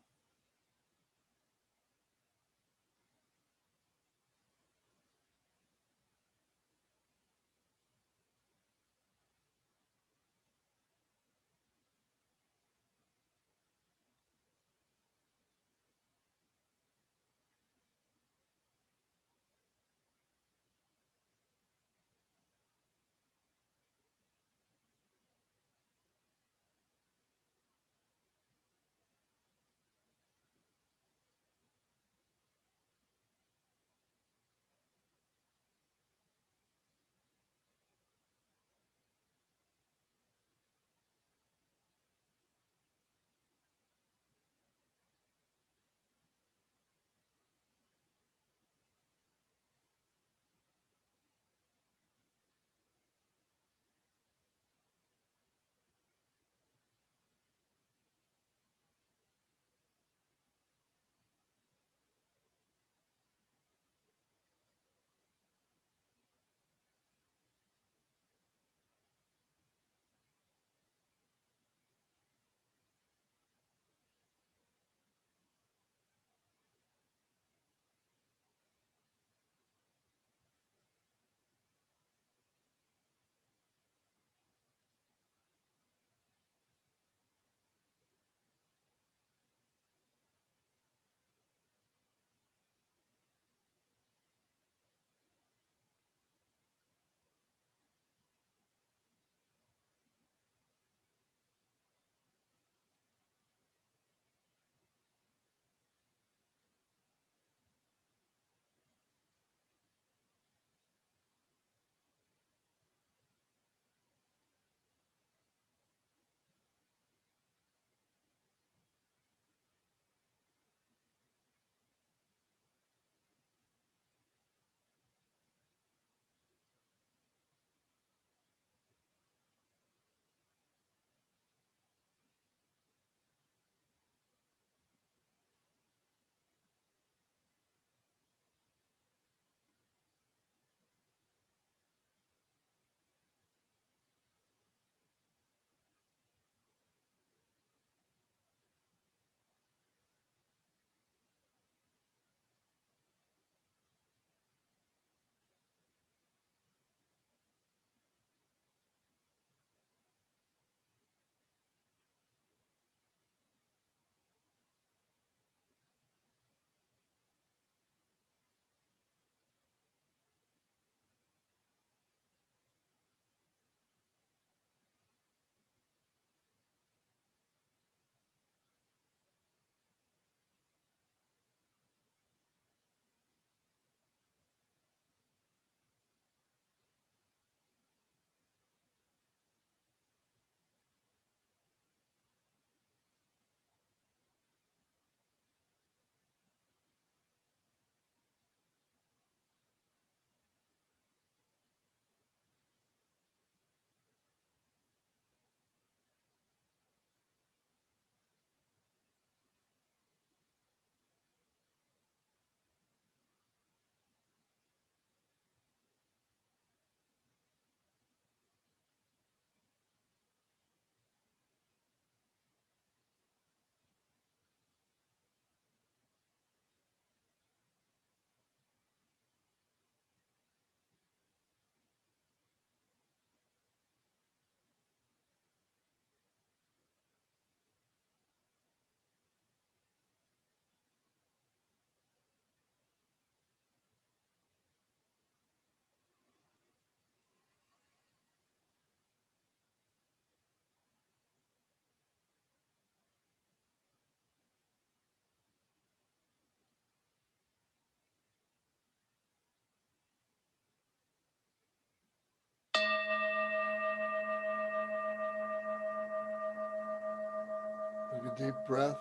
deep breath.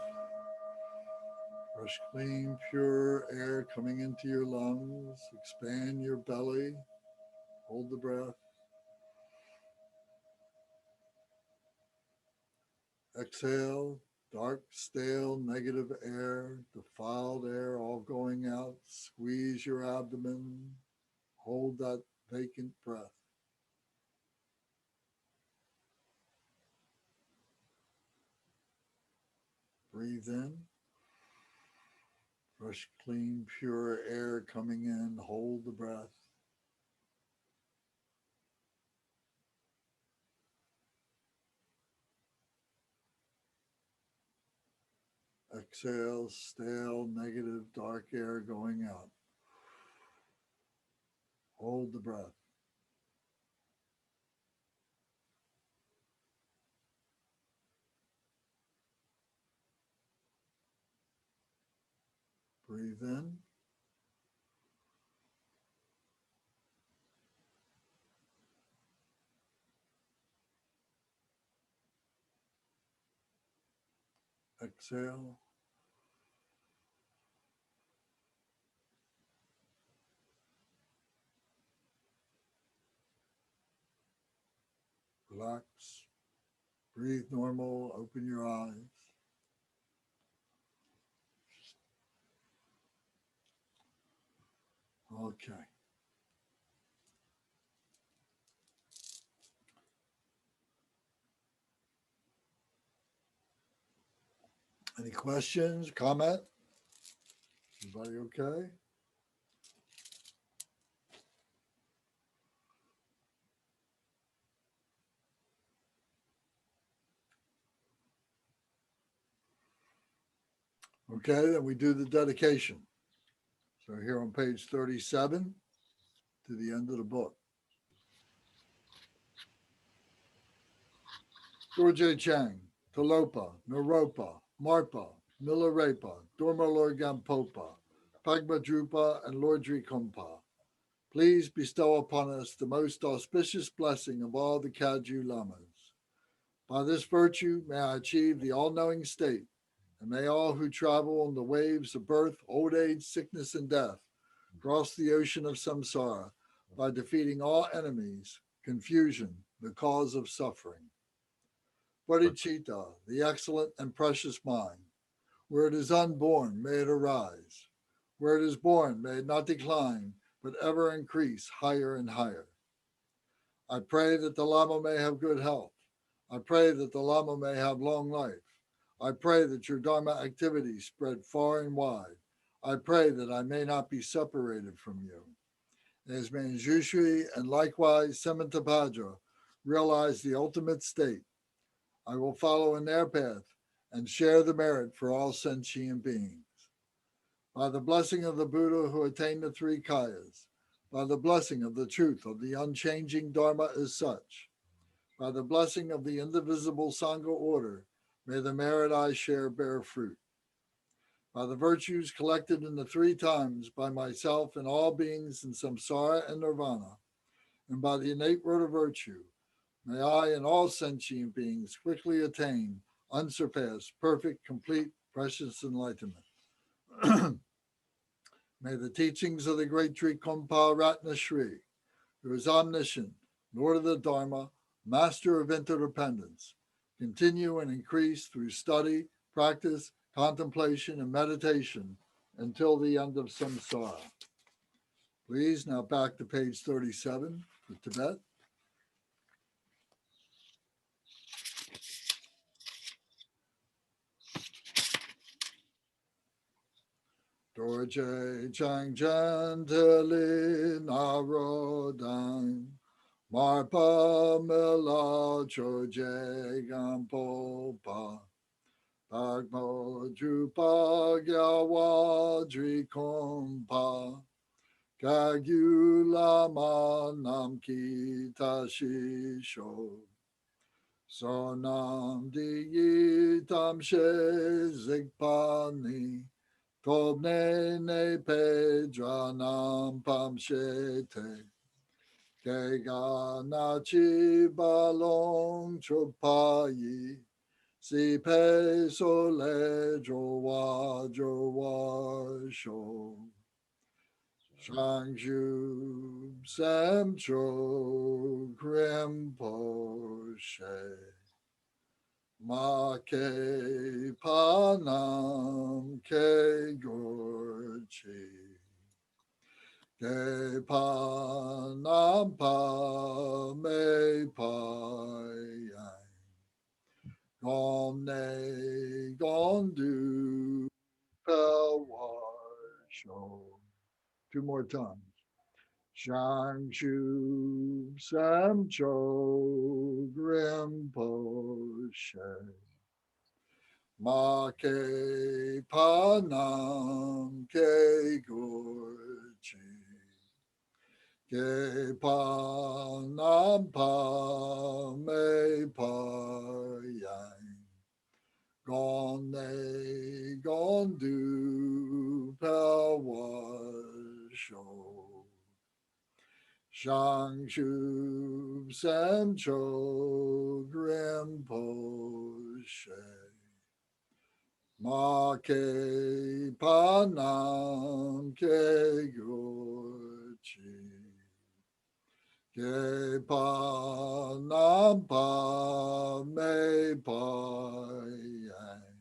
Fresh, clean, pure air coming into your lungs. Expand your belly. Hold the breath. Exhale, dark, stale, negative air, defiled air all going out. Squeeze your abdomen. Hold that vacant breath. Breathe in. Fresh, clean, pure air coming in. Hold the breath. Exhale, stale, negative, dark air going out. Hold the breath. Breathe in. Exhale. Relax. Breathe normal. Open your eyes. Okay. Any questions, comment? Everybody okay? Okay, then we do the dedication. So here on page 37 to the end of the book. Dorje Chang, Talopa, Naropa, Marpa, Milarepa, Dormalorgampopa, Pagmadrupa, and Lordri Kompa. Please bestow upon us the most auspicious blessing of all the Kaju Lamas. By this virtue may I achieve the all-knowing state, and may all who travel on the waves of birth, old age, sickness, and death cross the ocean of samsara by defeating all enemies, confusion, the cause of suffering. Bodhicitta, the excellent and precious mind, where it is unborn, may it arise. Where it is born, may it not decline, but ever increase higher and higher. I pray that the Lama may have good health. I pray that the Lama may have long life. I pray that your Dharma activities spread far and wide. I pray that I may not be separated from you. As Manjushri and likewise Samantabhadra realize the ultimate state, I will follow in their path and share the merit for all sentient beings. By the blessing of the Buddha who attained the three kayas, by the blessing of the truth of the unchanging Dharma as such, by the blessing of the indivisible Sangha order, may the merit I share bear fruit. By the virtues collected in the three times by myself and all beings in samsara and nirvana, and by the innate root of virtue, may I and all sentient beings quickly attain unsurpassed, perfect, complete, precious enlightenment. May the teachings of the great Trikompa Ratna Shri, who is omniscient, Lord of the Dharma, master of interdependence, continue and increase through study, practice, contemplation, and meditation until the end of samsara. Please, now back to page 37 for Tibet. Dorje Changjan Teli Narodang Marpa Mela Choje Gampopa Pagmo Drupa Gyawadri Kompa Kagula Manam Kitashisho Sonam Diyitam She Zigpani Tobne ne pedranam pamshete Kega nachi balong chupayi si pe so le jo wa sho. Shang Shu Sam Cho Grim Po She Ma Ke Pa Nam Ke Gor Chi Ke Pa Nam Pa Me Pa Yang Gom Ne Gon Du Pel Wa Sho. Two more times. Shang Shu Sam Cho Grim Po She Ma Ke Pa Nam Ke Gor Chi Ke Pa Nam Pa Me Pa Yang Gon Ne Gon Du Pa Wa Sho Shang Shu Sam Cho Grim Po She Ma Ke Pa Nam Ke Gor Chi Ke Pa Nam Pa Me Pa Yang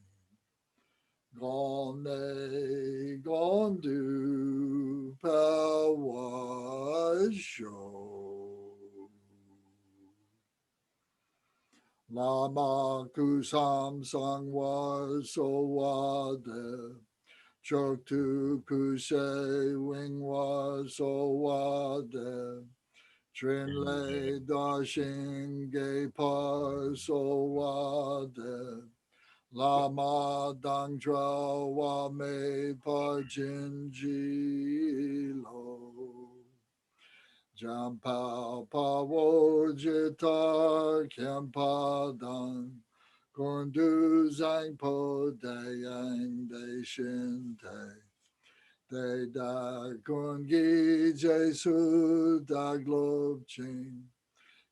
Gon Ne Gon Du Pa Wa Sho Lama Kusam Sang Wa So Wa De Chok Tu Kuse Wing Wa So Wa De Trin Le Da Shing Ge Pa So Wa De Lama Dang Tra Wa Me Pa Jin Ji Lo Jam Pa Pa Wo Jitar Kem Pa Dang Korn Du Zang Po De Yang De Shin Te De Da Korn Gi Je Su Da Glob Ching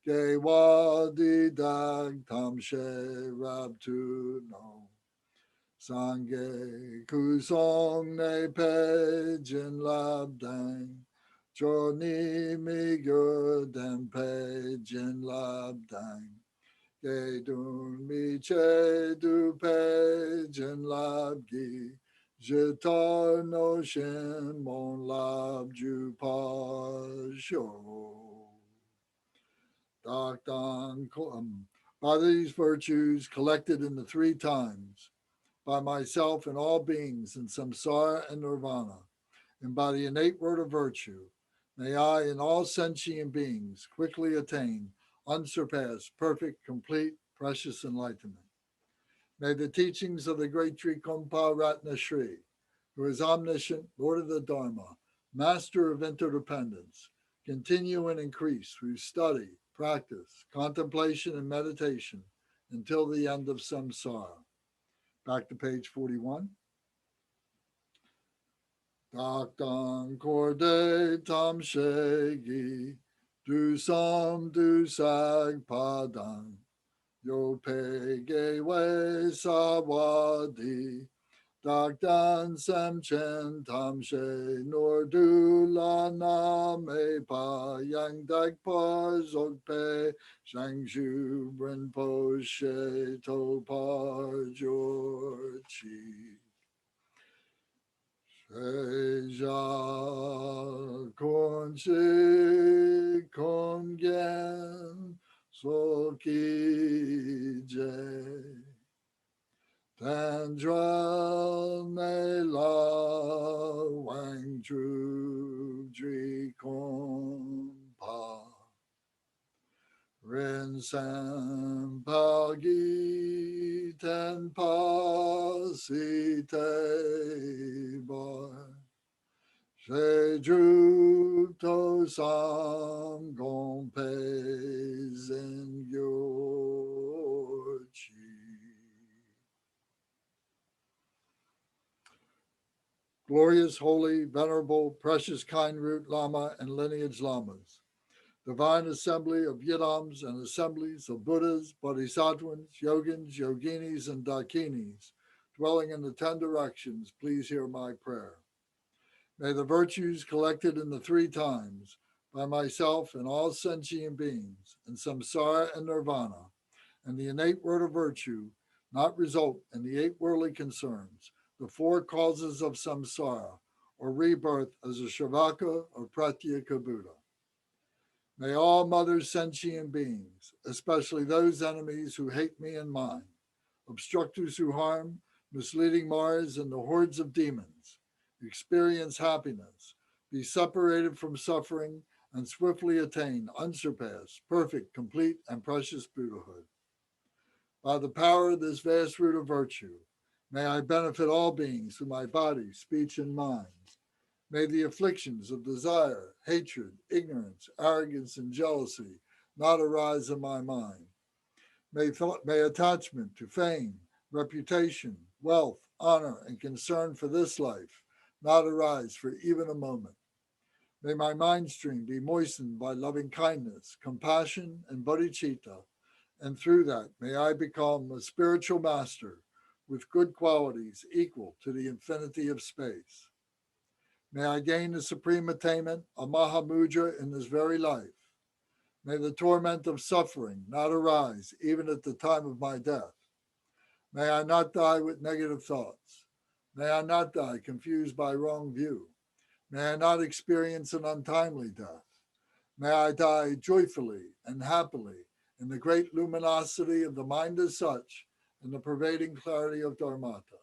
Ge Wa Di Dag Tam She Rab Tu No Sangye Kusong Ne Pe Jin Lab Dang Cho Ni Mi Gur Den Pe Jin Lab Dang Ge Dun Mi Che Du Pe Jin Lab Gi Jitar No Shin Mon Lab Ju Pa Sho Dak Dang by these virtues collected in the three times by myself and all beings in samsara and nirvana, and by the innate word of virtue, may I and all sentient beings quickly attain unsurpassed, perfect, complete, precious enlightenment. May the teachings of the great Trikampa Ratna Shri, who is omniscient, Lord of the Dharma, master of interdependence, continue and increase through study, practice, contemplation, and meditation until the end of samsara. Back to page 41. Daktan korde tam shegi, du sam du sag padang, yo pege we sawadi, daktan sam chen tam she, nor du la na me pa, yang dak pa zog pe, shang shu brin po she to pa jor chi. Seja conche congen so ki je tandra ne la wang tru dri kon pa ren san pa gi ten pa si te boy Jeju to sam gon pe zen gyo chi. Glorious, holy, venerable, precious, kind root Lama and lineage Lamas, divine assembly of yidams and assemblies of Buddhas, Bodhisattvas, Yogins, Yoginis, and Dakinis, dwelling in the 10 directions, please hear my prayer. May the virtues collected in the 3 times by myself and all sentient beings in samsara and nirvana, and the innate word of virtue not result in the 8 worldly concerns, the 4 causes of samsara, or rebirth as a Shavaka or Pratyeka Buddha. May all mothers sentient beings, especially those enemies who hate me and mine, obstructors who harm, misleading Mars and the hordes of demons, experience happiness, be separated from suffering, and swiftly attain unsurpassed, perfect, complete, and precious Buddhahood. By the power of this vast root of virtue, may I benefit all beings through my body, speech, and mind. May the afflictions of desire, hatred, ignorance, arrogance, and jealousy not arise in my mind. May attachment to fame, reputation, wealth, honor, and concern for this life not arise for even a moment. May my mind stream be moistened by loving kindness, compassion, and bodhicitta, and through that may I become a spiritual master with good qualities equal to the infinity of space. May I gain the supreme attainment of Mahamudra in this very life. May the torment of suffering not arise even at the time of my death. May I not die with negative thoughts. May I not die confused by wrong view. May I not experience an untimely death. May I die joyfully and happily in the great luminosity of the mind as such and the pervading clarity of Dharmata.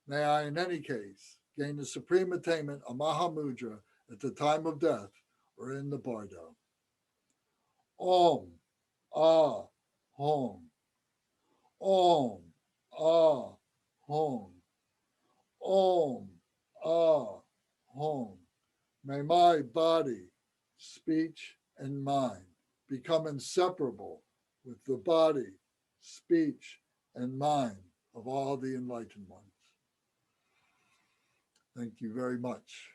May I, in any case, gain the supreme attainment of Mahamudra at the time of death or in the bardo. Om, Ah, Hom. Om, Ah, Hom. Om, Ah, Hom. May my body, speech, and mind become inseparable with the body, speech, and mind of all the enlightened ones. Thank you very much.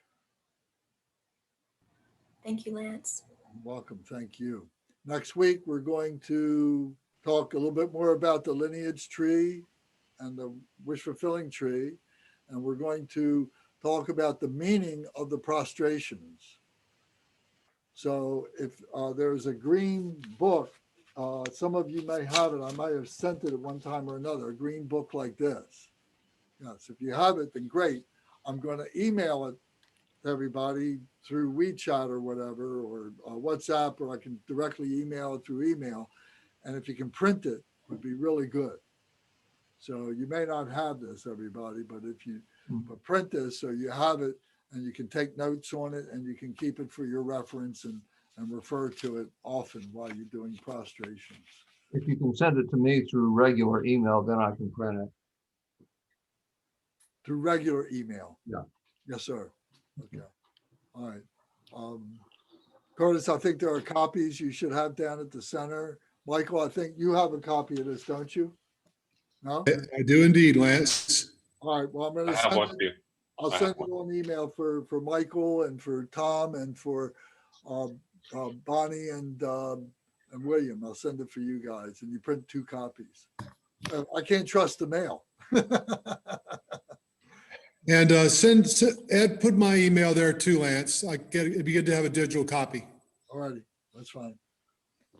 Thank you, Lance. Welcome. Thank you. Next week, we're going to talk a little bit more about the lineage tree and the wish-fulfilling tree. And we're going to talk about the meaning of the prostrations. So if there's a green book, some of you may have it. I might have sent it at one time or another, a green book like this. Yes, if you have it, then great. I'm going to email it to everybody through WeChat or whatever, or WhatsApp, or I can directly email it through email. And if you can print it, it would be really good. So you may not have this, everybody, but if you print this so you have it and you can take notes on it and you can keep it for your reference and refer to it often while you're doing prostrations. If you can send it to me through regular email, then I can print it. Through regular email? Yeah. Yes, sir. Okay. All right. Curtis, I think there are copies you should have down at the center. Michael, I think you have a copy of this, don't you? No? I do indeed, Lance. All right. Well, I'm going I to have send one it. too. I'll I send have it on email for Michael and for Tom and for Bonnie and William. I'll send it for you guys, and you print 2 copies. I can't trust the mail. And put my email there too, Lance. It'd be good to have a digital copy. All righty, that's fine.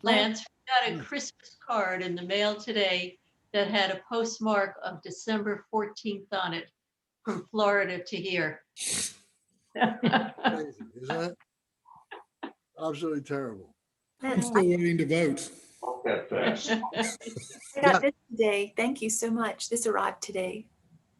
Lance, we got a Christmas card in the mail today that had a postmark of December 14th on it, from Florida to here. Crazy, isn't it? Absolutely terrible. I'm Lance, still waiting to vote. That fast. I got this today. Thank you so much. This arrived today.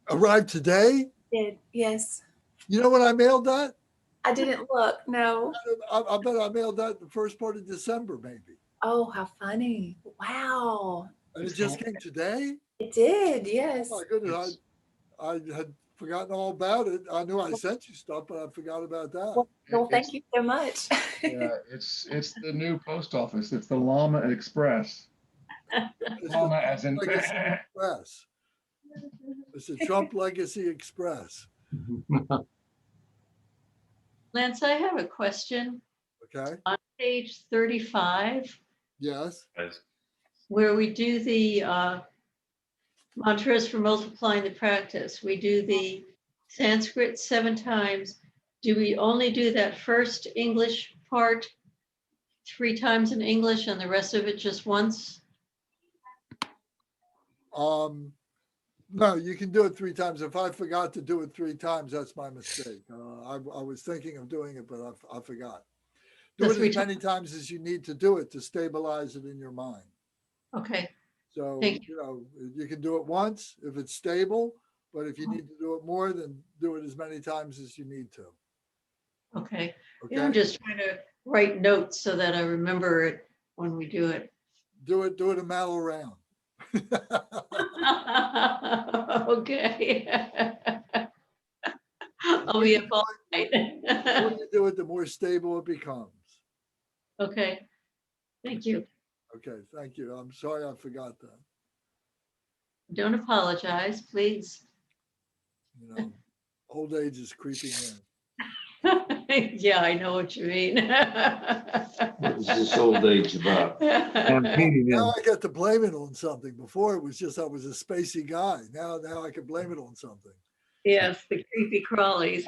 Arrived today? Did yes. You know when I mailed that? I didn't look. No. I bet I mailed that the first part of December, maybe. Oh, how funny! Wow. And it just came today? It did. Yes. Oh my goodness, I had forgotten all about it. I knew I sent you stuff, but I forgot about that. Well, thank you so much. Yeah, it's the new post office. It's the Llama Express. It's Llama as in Legacy Express. It's the Trump Legacy Express. Lance, I have a question. Okay, On page 35, yes, where we do the mantras for multiplying the practice, we do the Sanskrit 7 times. Do we only do that first English part 3 times in English and the rest of it just once? no, you can do it 3 times. If I forgot to do it 3 times, that's my mistake. I was thinking of doing it, but I forgot. Do So it 3 as many times as you need to do it to stabilize it in your mind. Okay, So, Thank you know, you can do it once if it's stable, but if you need to do it more, then do it as many times as you need to. okay. Okay? Yeah, I'm just trying to write notes so that I remember it when we do it. Do it a mile around. Okay. I'll be up all night. The more you do it, the more stable it becomes. Okay, thank you. Okay, thank you. I'm sorry I forgot that. Don't apologize, please. You know, old age is creeping in. Yeah, I know what you mean. What is this old age about? Now I get to blame it on something. Before it was just I was a spacey guy. Now I can blame it on something. Yes, the creepy crawlies.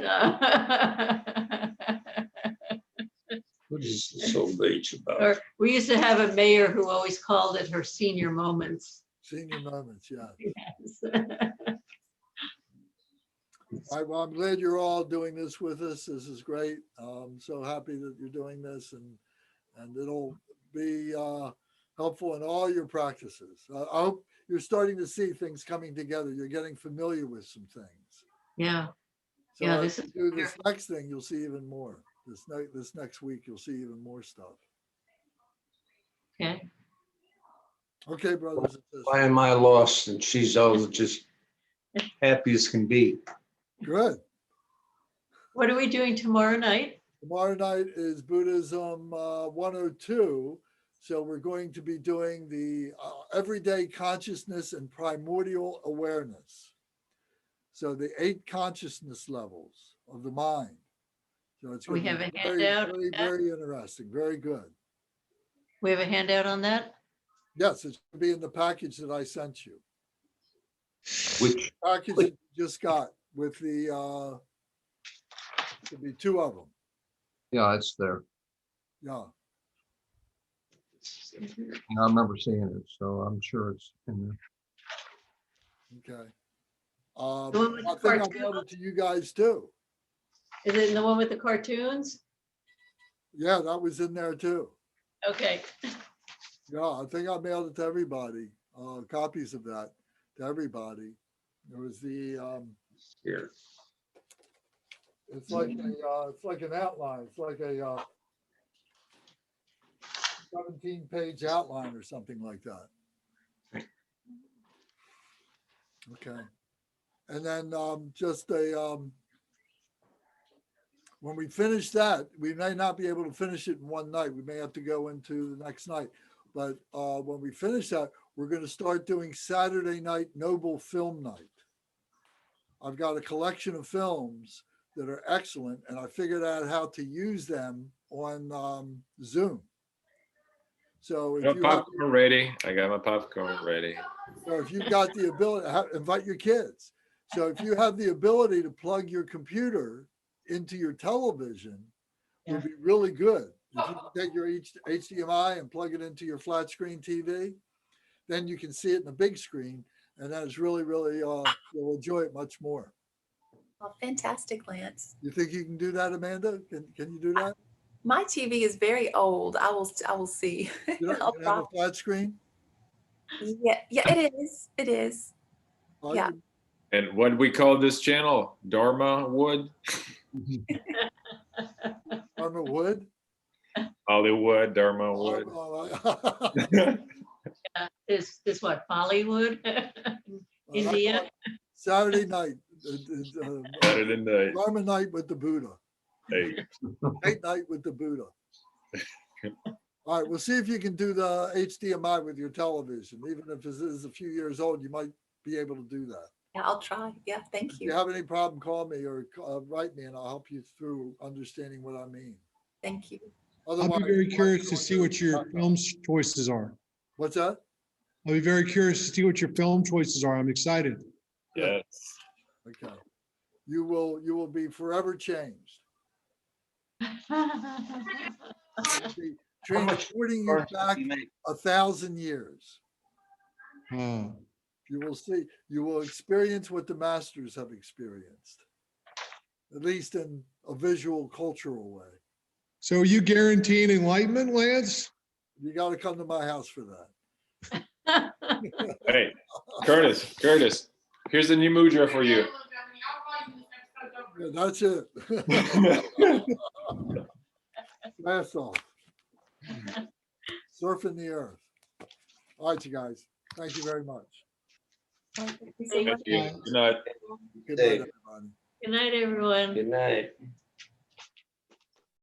What is this old age about? Or we used to have a mayor who always called it her senior moments. Senior moments, yeah. Yes. All right, well, I'm glad you're all doing this with us. This is great. I'm so happy that you're doing this, and it'll be helpful in all your practices. I hope you're starting to see things coming together. You're getting familiar with some things. Yeah, So Yeah, as this you is do this next thing, you'll see even more. This next week, you'll see even more stuff. okay. Okay, brothers and sisters. Why am I lost? And she's all just happy as can be. Good. What are we doing tomorrow night? Tomorrow night is Buddhism 102. So we're going to be doing the everyday consciousness and primordial awareness. So the 8 consciousness levels of the mind. So it's We going to have be a very, handout. very, very interesting. Very good. We have a handout on that? Yes, it's going to be in the package that I sent you. Which Package that you just got with the, there'll be 2 of them. Yeah, it's there. Yeah. I remember seeing it, so I'm sure it's in there. Okay. The one with I the think I cartoon? mailed it to you guys too. Is it in the one with the cartoons? Yeah, that was in there too. Okay, Yeah, I think I mailed it to everybody. Copies of that to everybody. There was the here? it's like an outline. It's like a 17-page outline or something like that. Okay. And then just when we finish that, we may not be able to finish it in one night. We may have to go into the next night. But when we finish that, we're going to start doing Saturday night Noble Film Night. I've got a collection of films that are excellent, and I figured out how to use them on Zoom. So if Got you have, popcorn ready. I got my popcorn ready. so if you've got the ability, invite your kids. So if you have the ability to plug your computer into your television, Yeah. would be really good. If you can take your HDMI and plug it into your flat screen TV, then you can see it in the big screen, and that is really, really, you'll enjoy it much more. Oh, fantastic, Lance. You think you can do that, Amanda? Can you do that? My TV is very old. I will see. You don't I'll you have a try. flat screen? Yeah, it is. It is. Oh, Yeah. And what we call this channel? Dharma Wood? Dharma Wood? Hollywood, Dharma Wood. is what, Bollywood? India? Saturday night. Saturday night. Dharma night with the Buddha. Hey, Date night with the Buddha. All right, we'll see if you can do the HDMI with your television. Even if this is a few years old, you might be able to do that. Yeah, I'll try. Yeah, thank If you you. have any problem, call me or write me and I'll help you through understanding what I mean. Thank you. I'll be Otherwise, very curious to see what your film choices are. What's that? I'll be very curious to see what your film choices are. I'm excited. Yes. Okay. You will be forever changed. Be How much transporting you cards back do you make? 1,000 years. Uh, You will see, you will experience what the masters have experienced, at least in a visual, cultural way. So are you guaranteeing enlightenment, Lance? You got to come to my house for that. Hey, Curtis, here's the new mudra for you. Yeah, that's it. Blast off. Surfing the earth. All right, you guys. Thank you very much. Thank you. Good night. Good Hey. night, everybody. Good night, everyone. Good night.